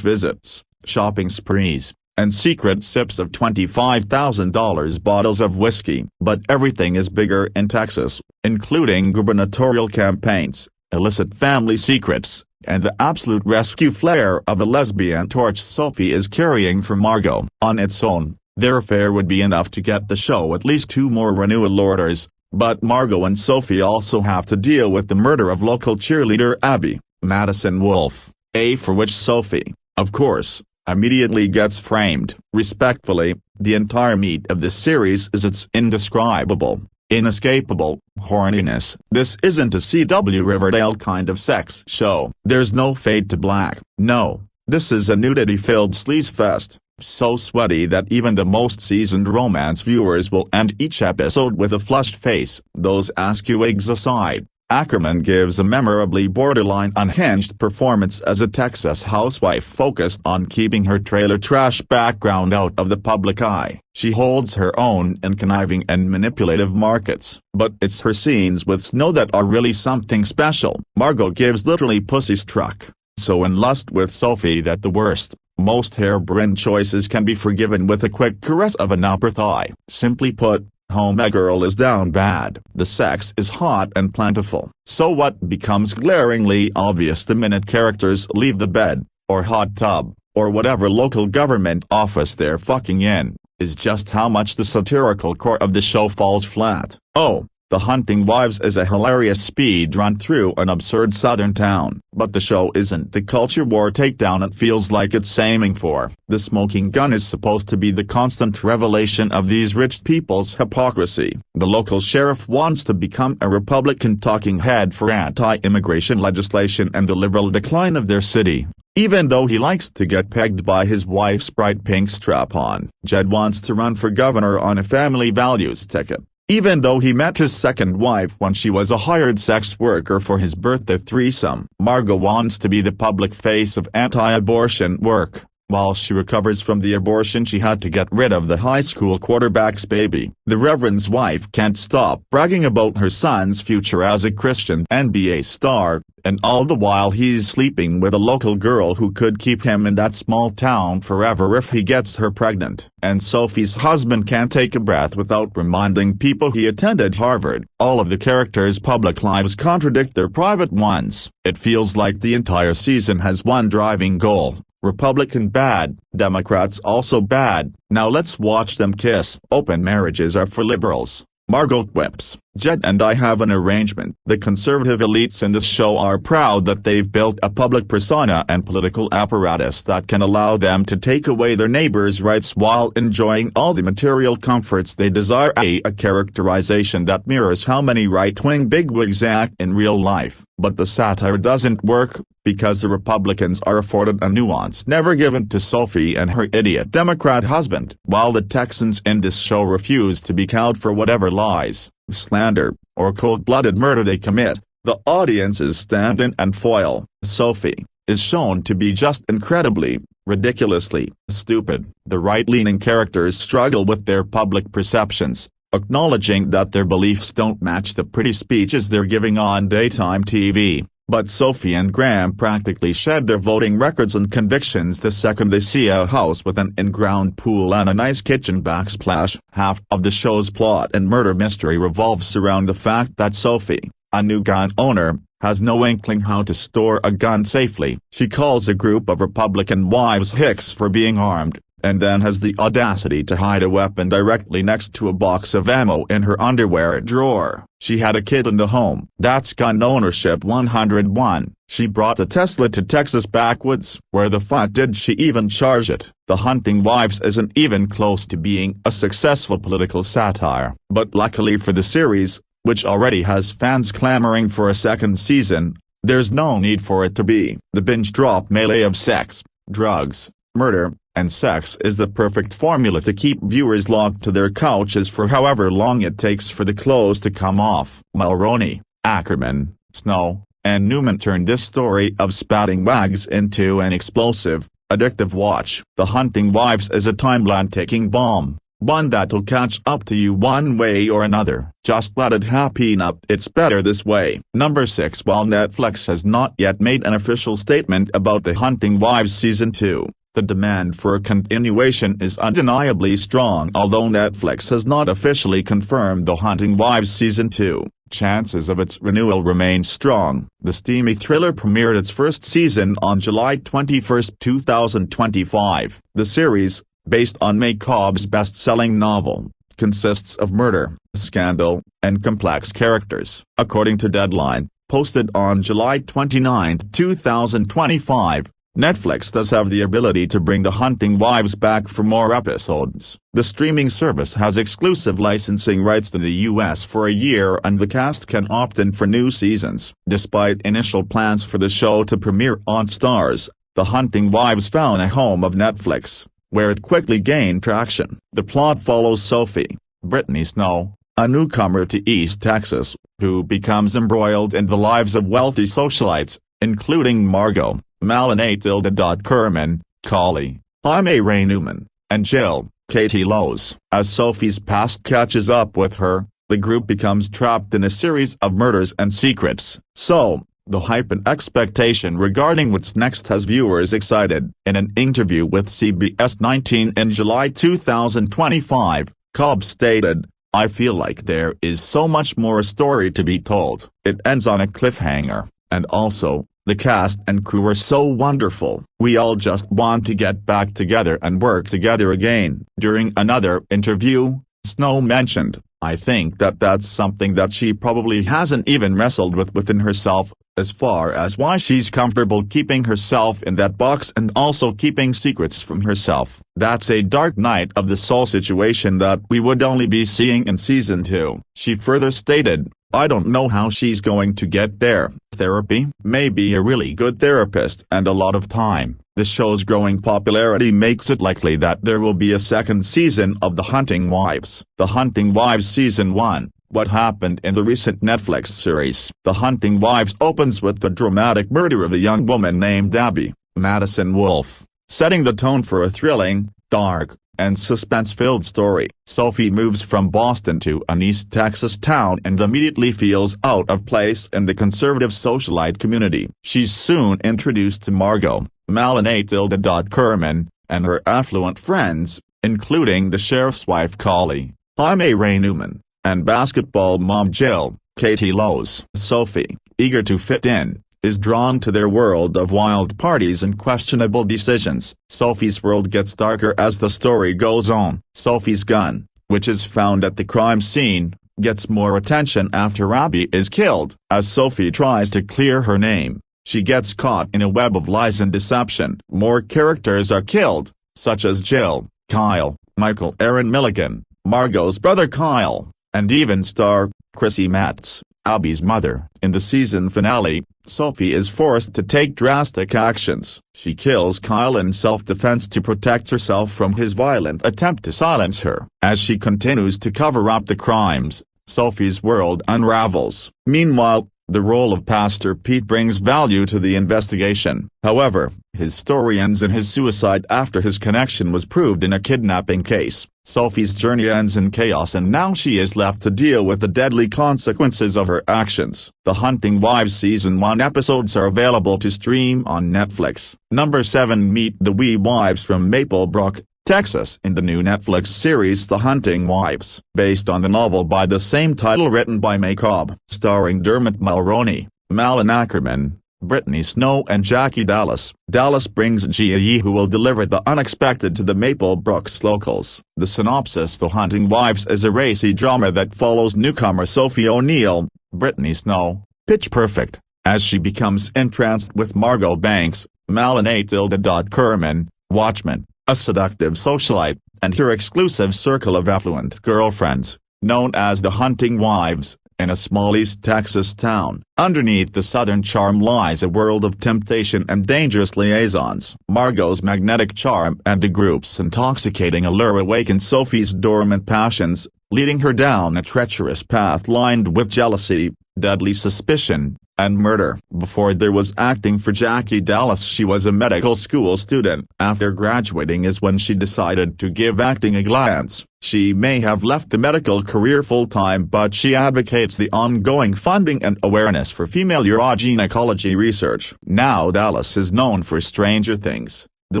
S4: visits, shopping sprees, and secret sips of $25,000 bottles of whiskey. But everything is bigger in Texas, including gubernatorial campaigns, illicit family secrets, and the absolute rescue flair of a lesbian torch Sophie is carrying for Margot. On its own, their affair would be enough to get the show at least 2 more renewal orders, but Margot and Sophie also have to deal with the murder of local cheerleader Abby Madison Wolf, for which Sophie, of course, immediately gets framed. Respectfully, the entire meat of this series is its indescribable, inescapable horniness. This isn't a CW Riverdale kind of sex show. There's no fade to black. No, this is a nudity-filled sleazefest, so sweaty that even the most seasoned romance viewers will end each episode with a flushed face. Those askewigs aside, Akerman gives a memorably borderline unhinged performance as a Texas housewife focused on keeping her trailer trash background out of the public eye. She holds her own in conniving and manipulative markets, but it's her scenes with Snow that are really something special. Margot gives literally pussy struck, so in lust with Sophie that the worst, most harebrained choices can be forgiven with a quick caress of an upper thigh. Simply put, Homegirl is down bad. The sex is hot and plentiful. So what becomes glaringly obvious the minute characters leave the bed, or hot tub, or whatever local government office they're fucking in, is just how much the satirical core of the show falls flat. Oh, The Hunting Wives is a hilarious speed run through an absurd southern town, but the show isn't the culture war takedown it feels like it's aiming for. The smoking gun is supposed to be the constant revelation of these rich people's hypocrisy. The local sheriff wants to become a Republican talking head for anti-immigration legislation and the liberal decline of their city, even though he likes to get pegged by his wife's bright pink strap-on. Jed wants to run for governor on a family values ticket, even though he met his second wife when she was a hired sex worker for his birthday threesome. Margot wants to be the public face of anti-abortion work. While she recovers from the abortion she had to get rid of the high school quarterback's baby, the Reverend's wife can't stop bragging about her son's future as a Christian NBA star, and all the while he's sleeping with a local girl who could keep him in that small town forever if he gets her pregnant. And Sophie's husband can't take a breath without reminding people he attended Harvard. All of the characters' public lives contradict their private ones. It feels like the entire season has one driving goal: Republican bad, Democrats also bad, now let's watch them kiss. Open marriages are for liberals, Margot quips. Jed and I have an arrangement. The conservative elites in this show are proud that they've built a public persona and political apparatus that can allow them to take away their neighbors' rights while enjoying all the material comforts they desire. A characterization that mirrors how many right-wing bigwigs act in real life. But the satire doesn't work, because the Republicans are afforded a nuance never given to Sophie and her idiot Democrat husband. While the Texans in this show refuse to be cowed for whatever lies, slander, or cold-blooded murder they commit, the audience's stand-in and foil, Sophie, is shown to be just incredibly, ridiculously, stupid. The right-leaning characters struggle with their public perceptions, acknowledging that their beliefs don't match the pretty speeches they're giving on daytime TV. But Sophie and Graham practically shed their voting records and convictions the second they see a house with an in-ground pool and a nice kitchen backsplash. Half of the show's plot and murder mystery revolves around the fact that Sophie, a new gun owner, has no inkling how to store a gun safely. She calls a group of Republican wives hicks for being armed, and then has the audacity to hide a weapon directly next to a box of ammo in her underwear drawer. She had a kid in the home. That's gun ownership 101. She brought a Tesla to Texas backwoods. Where the fuck did she even charge it? The Hunting Wives isn't even close to being a successful political satire. But luckily for the series, which already has fans clamoring for a second season, there's no need for it to be. The binge-drop melee of sex, drugs, murder, and sex is the perfect formula to keep viewers locked to their couches for however long it takes for the clothes to come off. Malin Akerman, Snow, and Newman turned this story of spatting wags into an explosive, addictive watch. The Hunting Wives is a timeline-ticking bomb, one that'll catch up to you one way or another. Just let it happen up. It's better this way. Number 6. While Netflix has not yet made an official statement about The Hunting Wives Season 2, the demand for a continuation is undeniably strong. Although Netflix has not officially confirmed The Hunting Wives Season 2, chances of its renewal remain strong. The steamy thriller premiered its first season on July 21, 2025. The series, based on May Cobb's best-selling novel, consists of murder, scandal, and complex characters. According to Deadline, posted on July 29, 2025, Netflix does have the ability to bring The Hunting Wives back for more episodes. The streaming service has exclusive licensing rights to the US for a year and the cast can opt in for new seasons. Despite initial plans for the show to premiere on Starz, The Hunting Wives found a home of Netflix, where it quickly gained traction. The plot follows Sophie, Brittany Snow, a newcomer to East Texas, who becomes embroiled in the lives of wealthy socialites, including Margot, Malin Åkerman, Jaime Ray Newman, and Jill, Katie Lowe's. As Sophie's past catches up with her, the group becomes trapped in a series of murders and secrets. So, the hype and expectation regarding what's next has viewers excited. In an interview with CBS 19 in July 2025, Cobb stated, "I feel like there is so much more story to be told. It ends on a cliffhanger, and also, the cast and crew are so wonderful. We all just want to get back together and work together again." During another interview, Snow mentioned, I think that that's something that she probably hasn't even wrestled with within herself, as far as why she's comfortable keeping herself in that box and also keeping secrets from herself. That's a dark night of the soul situation that we would only be seeing in season 2. She further stated, "I don't know how she's going to get there. Therapy? Maybe a really good therapist and a lot of time." The show's growing popularity makes it likely that there will be a second season of The Hunting Wives. The Hunting Wives Season 1. What happened in the recent Netflix series? The Hunting Wives opens with the dramatic murder of a young woman named Abby Madison Wolfe, setting the tone for a thrilling, dark, and suspense-filled story. Sophie moves from Boston to an East Texas town and immediately feels out of place in the conservative socialite community. She's soon introduced to Margot, Malin Åkerman, and her affluent friends, including the sheriff's wife Collie, Jaime Ray Newman, and basketball mom Jill, Katie Lowe's. Sophie, eager to fit in, is drawn to their world of wild parties and questionable decisions. Sophie's world gets darker as the story goes on. Sophie's gun, which is found at the crime scene, gets more attention after Abby is killed. As Sophie tries to clear her name, she gets caught in a web of lies and deception. More characters are killed, such as Jill, Kyle, Michael Aaron Milligan, Margot's brother Kyle, and even star Chrissy Metz, Abby's mother. In the season finale, Sophie is forced to take drastic actions. She kills Kyle in self-defense to protect herself from his violent attempt to silence her. As she continues to cover up the crimes, Sophie's world unravels. Meanwhile, the role of Pastor Pete brings value to the investigation. However, his story ends in his suicide after his connection was proved in a kidnapping case. Sophie's journey ends in chaos and now she is left to deal with the deadly consequences of her actions. The Hunting Wives Season 1 episodes are available to stream on Netflix. Number 7. Meet the wee wives from Maplebrook, Texas in the new Netflix series The Hunting Wives, based on the novel by the same title written by May Cobb. Starring Dermot Mulroney, Malin Akerman, Brittany Snow and Jackie Dallas. Dallas brings Gia who will deliver the unexpected to the Maplebrook's locals. The synopsis: The Hunting Wives is a racy drama that follows newcomer Sophie O'Neill, Brittany Snow, pitch perfect, as she becomes entranced with Margot Banks, Malin Åkerman, Watchmen, a seductive socialite, and her exclusive circle of affluent girlfriends, known as the Hunting Wives, in a small East Texas town. Underneath the southern charm lies a world of temptation and dangerous liaisons. Margot's magnetic charm and the group's intoxicating allure awaken Sophie's dormant passions, leading her down a treacherous path lined with jealousy, deadly suspicion, and murder. Before there was acting for Jackie Dallas, she was a medical school student. After graduating is when she decided to give acting a glance. She may have left the medical career full-time, but she advocates the ongoing funding and awareness for female urogynecology research. Now Dallas is known for Stranger Things, The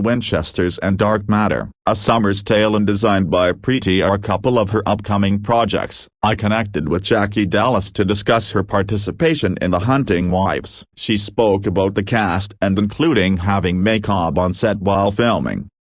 S4: Winchesters and Dark Matter, A Summer's Tale, and Designed by Preeti are a couple of her upcoming projects. I connected with Jackie Dallas to discuss her participation in The Hunting Wives. She spoke about the cast and including having May Cobb on set while filming.